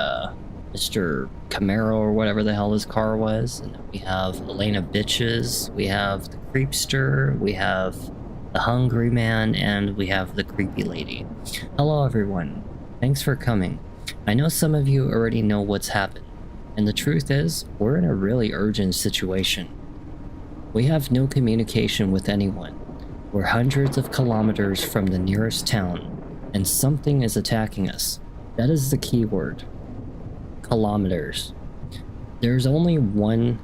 Camaro or whatever the hell his car was. And then we have Elena Bitches, we have the Creepster, we have the Hungry Man, and we have the Creepy Lady. Hello everyone, thanks for coming. I know some of you already know what's happened, and the truth is, we're in a really urgent situation. We have no communication with anyone. We're hundreds of kilometers from the nearest town, and something is attacking us. That is the key word. Kilometers. There's only one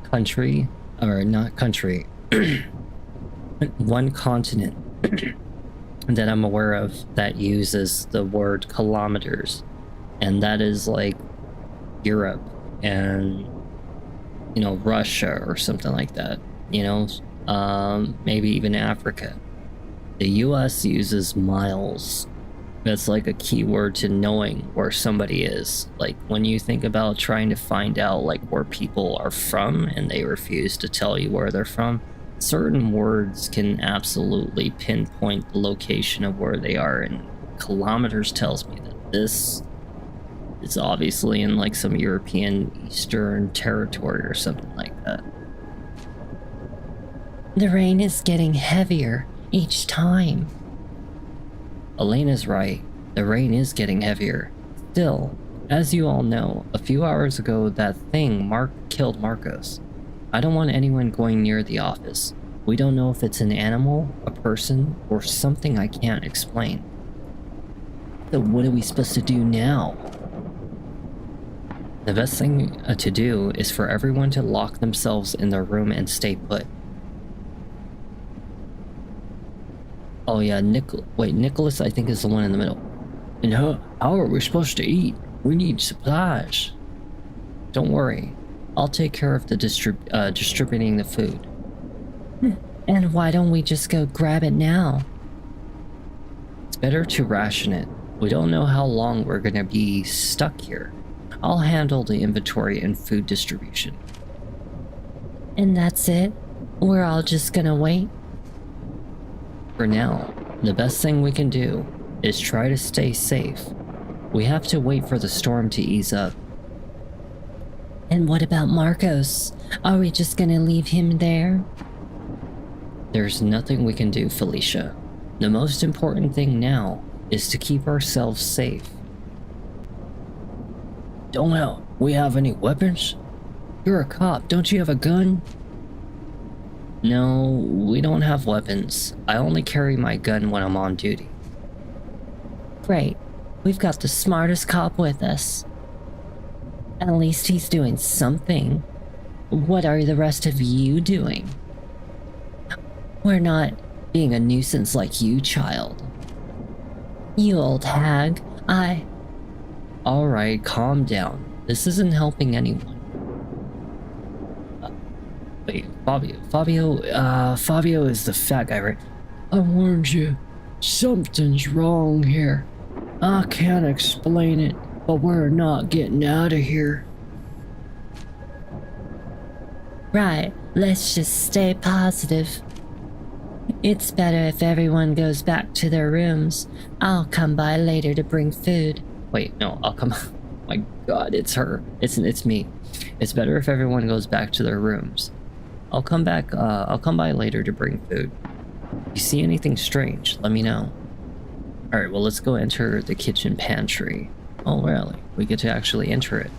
country, or not country, one continent that I'm aware of that uses the word kilometers, and that is like Europe and, you know, Russia or something like that, you know, maybe even Africa. The US uses miles. That's like a keyword to knowing where somebody is. Like when you think about trying to find out like where people are from and they refuse to tell you where they're from, certain words can absolutely pinpoint the location of where they are, and kilometers tells me that this is obviously in like some European Eastern territory or something like that. The rain is getting heavier each time. Elena's right. The rain is getting heavier. Still, as you all know, a few hours ago that thing killed Marcos. I don't want anyone going near the office. We don't know if it's an animal, a person, or something I can't explain. So what are we supposed to do now? The best thing to do is for everyone to lock themselves in their room and stay put. Oh yeah, Nicholas I think is the one in the middle. And how are we supposed to eat? We need supplies. Don't worry, I'll take care of the distributing the food. And why don't we just go grab it now? It's better to ration it. We don't know how long we're gonna be stuck here. I'll handle the inventory and food distribution. And that's it? We're all just gonna wait? For now, the best thing we can do is try to stay safe. We have to wait for the storm to ease up. And what about Marcos? Are we just gonna leave him there? There's nothing we can do, Felicia. The most important thing now is to keep ourselves safe. Don't we have any weapons? You're a cop, don't you have a gun? No, we don't have weapons. I only carry my gun when I'm on duty. Great. We've got the smartest cop with us. At least he's doing something. What are the rest of you doing? We're not being a nuisance like you, child. You old hag, Alright, calm down. This isn't helping anyone. Wait, Fabio is the fat guy, right? I warned you. Something's wrong here. I can't explain it, but we're not getting out of here. Right, let's just stay positive. It's better if everyone goes back to their rooms. I'll come by later to bring food. Wait, no, I'll come. My god, it's her. It's me. It's better if everyone goes back to their rooms. I'll come by later to bring food. If you see anything strange, let me know. Alright, well, let's go enter the kitchen pantry. Oh, really? We get to actually enter it.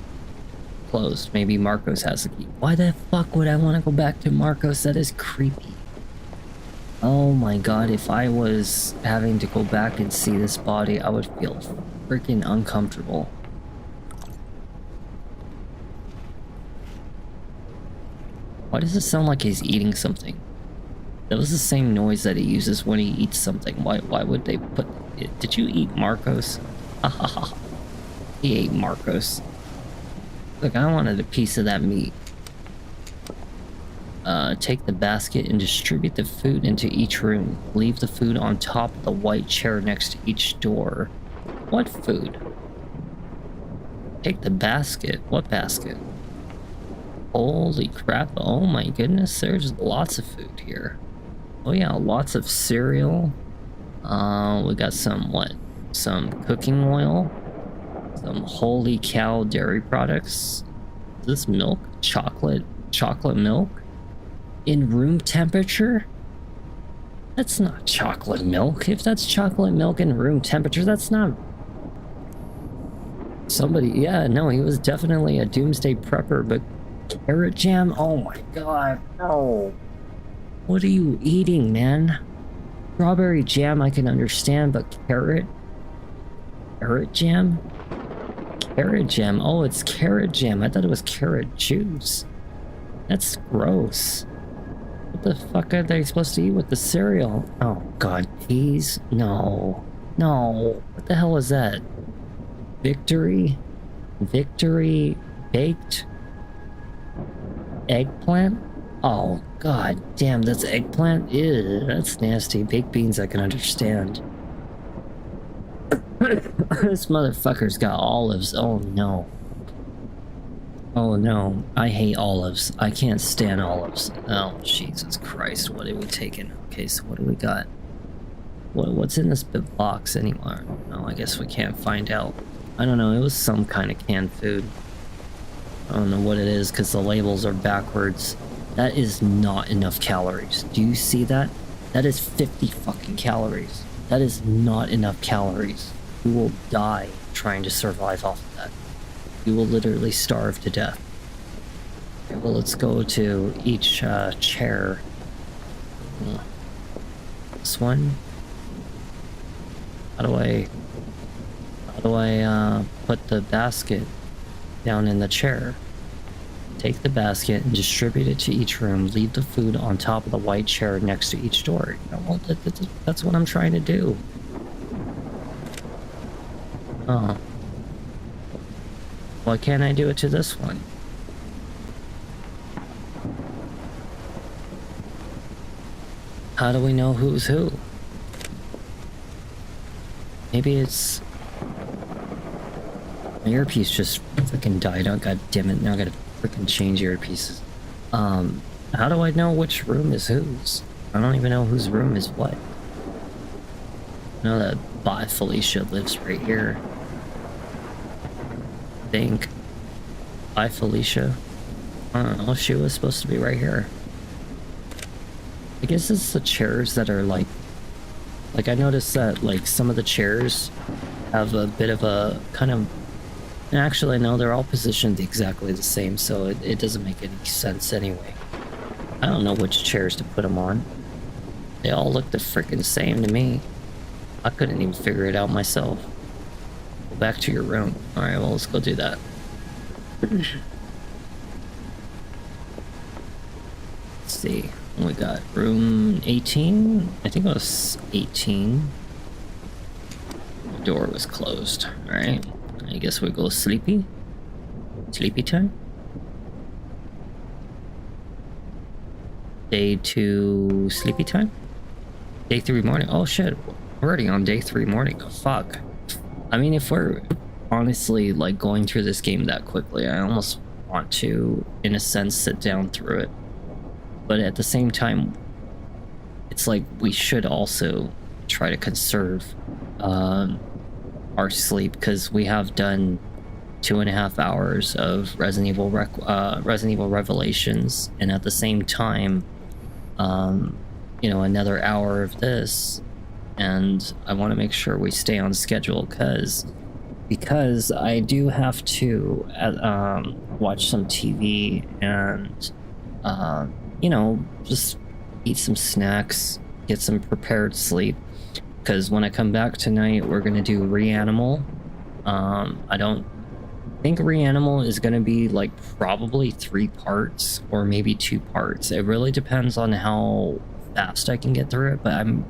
Closed. Maybe Marcos has the key. Why the fuck would I want to go back to Marcos? That is creepy. Oh my god, if I was having to go back and see this body, I would feel freaking uncomfortable. Why does it sound like he's eating something? That was the same noise that he uses when he eats something. Why would they put it? Did you eat Marcos? He ate Marcos. Look, I wanted a piece of that meat. Take the basket and distribute the food into each room. Leave the food on top of the white chair next to each door. What food? Take the basket. What basket? Holy crap. Oh my goodness, there's lots of food here. Oh yeah, lots of cereal. We got some, what? Some cooking oil. Some holy cow dairy products. Is this milk? Chocolate milk? In room temperature? That's not chocolate milk. If that's chocolate milk in room temperature, that's not... Somebody, yeah, no, he was definitely a doomsday prepper, but carrot jam? Oh my god, no. What are you eating, man? Strawberry jam I can understand, but carrot? Carrot jam? Carrot jam. Oh, it's carrot jam. I thought it was carrot juice. That's gross. What the fuck are they supposed to eat with the cereal? Oh god, peas? No. No. What the hell was that? Victory? Victory baked? Eggplant? Oh god damn, that's eggplant? Ew, that's nasty. Baked beans I can understand. This motherfucker's got olives. Oh no. Oh no. I hate olives. I can't stand olives. Oh Jesus Christ. What are we taking? Okay, so what do we got? What's in this box anymore? Oh, I guess we can't find out. I don't know. It was some kind of canned food. I don't know what it is because the labels are backwards. That is not enough calories. Do you see that? That is 50 fucking calories. That is not enough calories. You will die trying to survive off of that. You will literally starve to death. Okay, well, let's go to each chair. This one. How do I put the basket down in the chair? Take the basket and distribute it to each room. Leave the food on top of the white chair next to each door. You know, well, that's what I'm trying to do. Oh. Why can't I do it to this one? How do we know who's who? Maybe it's... My earpiece just freaking died. Oh, god damn it. Now I gotta freaking change earpieces. How do I know which room is whose? I don't even know whose room is what. I know that Bye Felicia lives right here. I think. Bye Felicia. I don't know, she was supposed to be right here. I guess it's the chairs that are like I noticed that like some of the chairs have a bit of a kind of, actually no, they're all positioned exactly the same, so it doesn't make any sense anyway. I don't know which chairs to put them on. They all look the freaking same to me. I couldn't even figure it out myself. Go back to your room. Alright, well, let's go do that. Let's see. We got room 18. I think it was 18. The door was closed. Alright. I guess we go sleepy. Sleepy time. Day 2 sleepy time. Day 3 morning. Oh shit. We're already on day 3 morning. Oh, fuck. I mean, if we're honestly like going through this game that quickly, I almost want to, in a sense, sit down through it. But at the same time, it's like we should also try to conserve our sleep, because we have done 2.5 hours of Resident Evil Revelations, and at the same time, you know, another hour of this, and I want to make sure we stay on schedule because I do have to watch some TV and you know, just eat some snacks, get some prepared sleep, because when I come back tonight, we're gonna do Reanimal. I don't think Reanimal is gonna be like probably 3 parts or maybe 2 parts. It really depends on how fast I can get through it, but I'm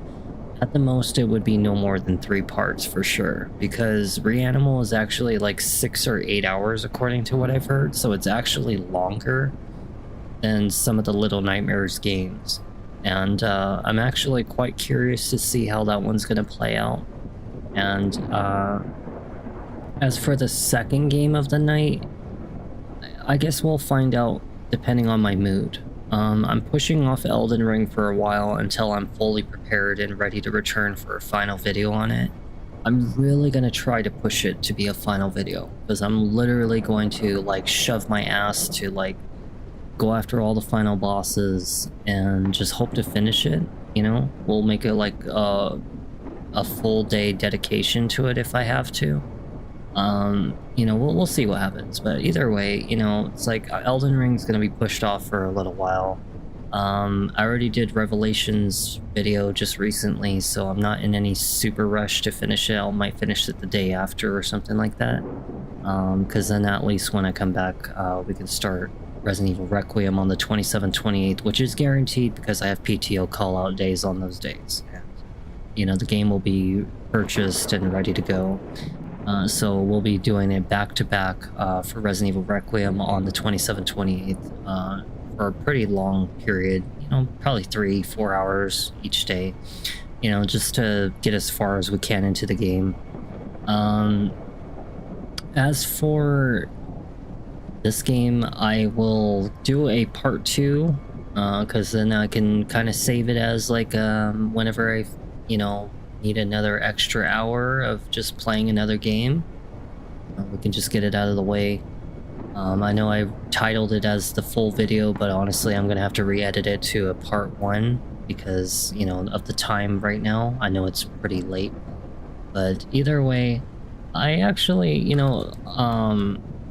at the most it would be no more than 3 parts for sure, because Reanimal is actually like 6 or 8 hours according to what I've heard, so it's actually longer than some of the Little Nightmares games, and I'm actually quite curious to see how that one's gonna play out. And as for the second game of the night, I guess we'll find out depending on my mood. I'm pushing off Elden Ring for a while until I'm fully prepared and ready to return for a final video on it. I'm really gonna try to push it to be a final video, because I'm literally going to like shove my ass to like go after all the final bosses and just hope to finish it. You know, we'll make it like a full day dedication to it if I have to. You know, we'll see what happens, but either way, you know, it's like Elden Ring's gonna be pushed off for a little while. I already did Revelations video just recently, so I'm not in any super rush to finish it. I might finish it the day after or something like that, because then at least when I come back, we can start Resident Evil Requiem on the 27th, 28th, which is guaranteed because I have PTO call-out days on those days. And, you know, the game will be purchased and ready to go. So we'll be doing it back-to-back for Resident Evil Requiem on the 27th, 28th for a pretty long period, you know, probably 3-4 hours each day, you know, just to get as far as we can into the game. As for this game, I will do a part 2, because then I can kind of save it as like whenever I, you know, need another extra hour of just playing another game. We can just get it out of the way. I know I titled it as the full video, but honestly I'm gonna have to re-edit it to a part 1 because, you know, of the time right now. I know it's pretty late, but either way, I actually, you know,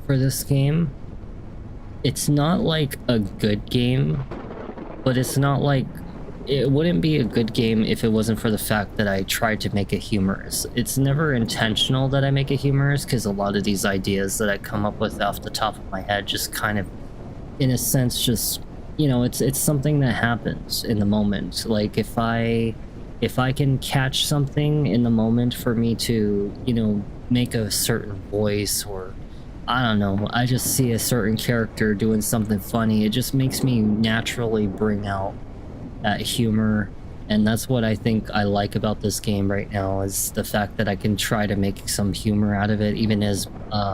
for this game, it's not like a good game, but it's not like, it wouldn't be a good game if it wasn't for the fact that I tried to make it humorous. It's never intentional that I make it humorous, because a lot of these ideas that I come up with off the top of my head just kind of, in a sense, just, you know, it's something that happens in the moment. Like if I can catch something in the moment for me to, you know, make a certain voice, or I don't know, I just see a certain character doing something funny, it just makes me naturally bring out that humor. And that's what I think I like about this game right now, is the fact that I can try to make some humor out of it, even as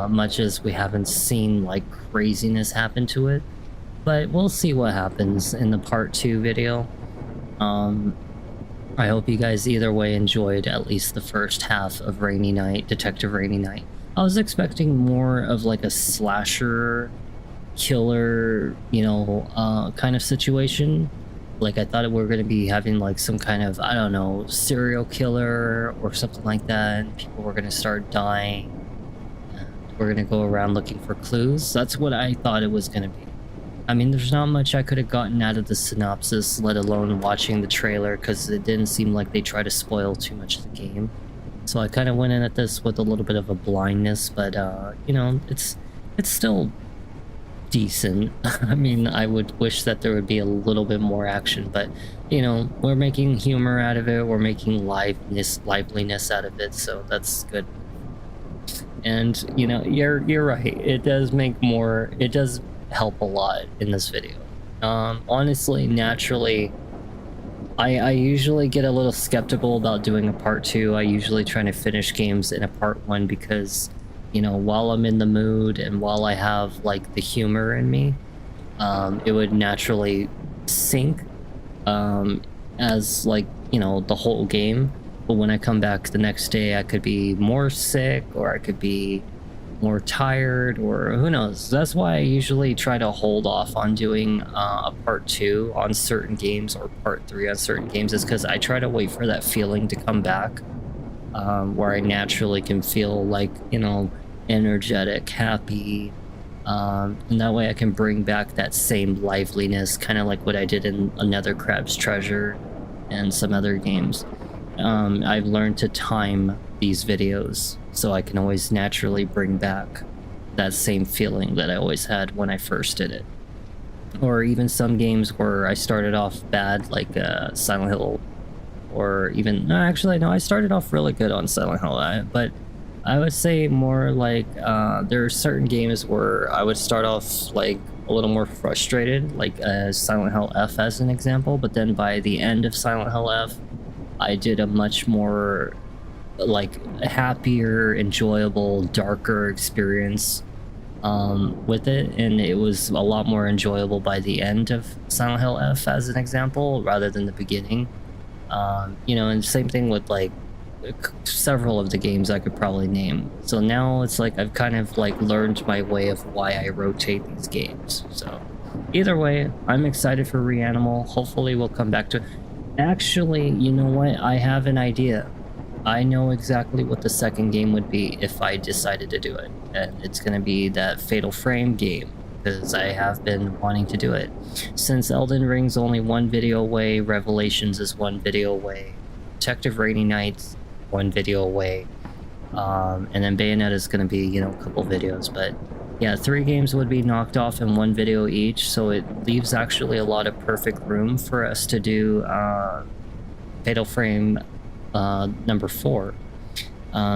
much as we haven't seen like craziness happen to it. But we'll see what happens in the part 2 video. I hope you guys either way enjoyed at least the first half of Rainy Night, Detective Rainy Night. I was expecting more of like a slasher killer, you know, kind of situation. Like I thought we were going to be having like some kind of, I don't know, serial killer or something like that, and people were going to start dying, and we're going to go around looking for clues. That's what I thought it was going to be. I mean, there's not much I could have gotten out of the synopsis, let alone watching the trailer, because it didn't seem like they tried to spoil too much of the game. So I kind of went in at this with a little bit of a blindness, but you know, it's still decent. I mean, I would wish that there would be a little bit more action, but you know, we're making humor out of it, we're making liveliness out of it, so that's good. And you know, you're right. It does make more. It does help a lot in this video. Honestly, naturally, I usually get a little skeptical about doing a part 2. I usually try to finish games in a part 1 because, you know, while I'm in the mood and while I have like the humor in me, it would naturally sink as like, you know, the whole game. But when I come back the next day, I could be more sick or I could be more tired, or who knows. That's why I usually try to hold off on doing a part 2 on certain games or part 3 on certain games, is because I try to wait for that feeling to come back, where I naturally can feel like, you know, energetic, happy, and that way I can bring back that same liveliness, kind of like what I did in Another Crab's Treasure and some other games. I've learned to time these videos so I can always naturally bring back that same feeling that I always had when I first did it. Or even some games where I started off bad, like Silent Hill, or even no, actually no, I started off really good on Silent Hill, but I would say more like there are certain games where I would start off like a little more frustrated, like Silent Hill F as an example, but then by the end of Silent Hill F, I did a much more like happier, enjoyable, darker experience with it, and it was a lot more enjoyable by the end of Silent Hill F as an example rather than the beginning. You know, and same thing with like several of the games I could probably name. So now it's like I've kind of like learned my way of why I rotate these games. So either way, I'm excited for Reanimal. Hopefully we'll come back to. Actually, you know what? I have an idea. I know exactly what the second game would be if I decided to do it. And it's going to be that Fatal Frame game, because I have been wanting to do it. Since Elden Ring's only one video away, Revelations is one video away, Detective Rainy Nights one video away, and then Bayonetta is going to be, you know, a couple videos. But yeah, 3 games would be knocked off in 1 video each, so it leaves actually a lot of perfect room for us to do Fatal Frame number 4.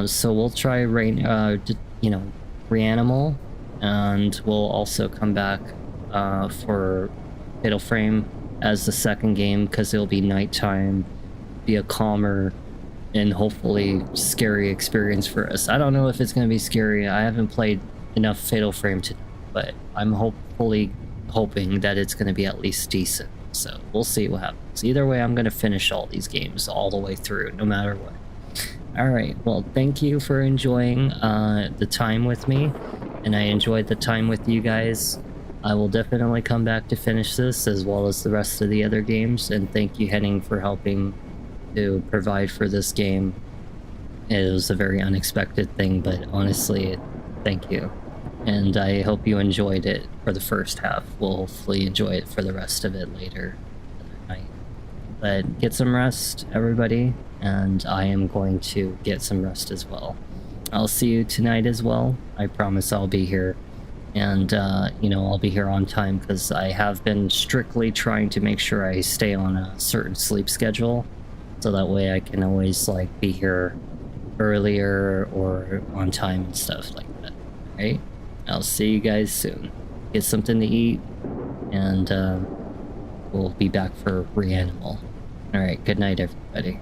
So we'll try you know, Reanimal, and we'll also come back for Fatal Frame as the second game, because it'll be nighttime, be a calmer and hopefully scary experience for us. I don't know if it's going to be scary. I haven't played enough Fatal Frame to, but I'm hoping that it's going to be at least decent. So we'll see what happens. Either way, I'm going to finish all these games all the way through, no matter what. All right, well, thank you for enjoying the time with me, and I enjoyed the time with you guys. I will definitely come back to finish this as well as the rest of the other games, and thank you, Henning, for helping to provide for this game. It was a very unexpected thing, but honestly, thank you. And I hope you enjoyed it for the first half. We'll hopefully enjoy it for the rest of it later night. But get some rest, everybody, and I am going to get some rest as well. I'll see you tonight as well. I promise I'll be here. And, you know, I'll be here on time, because I have been strictly trying to make sure I stay on a certain sleep schedule, so that way I can always, like, be here earlier or on time and stuff like that. Right? I'll see you guys soon. Get something to eat, and we'll be back for Reanimal. Alright, good night, everybody.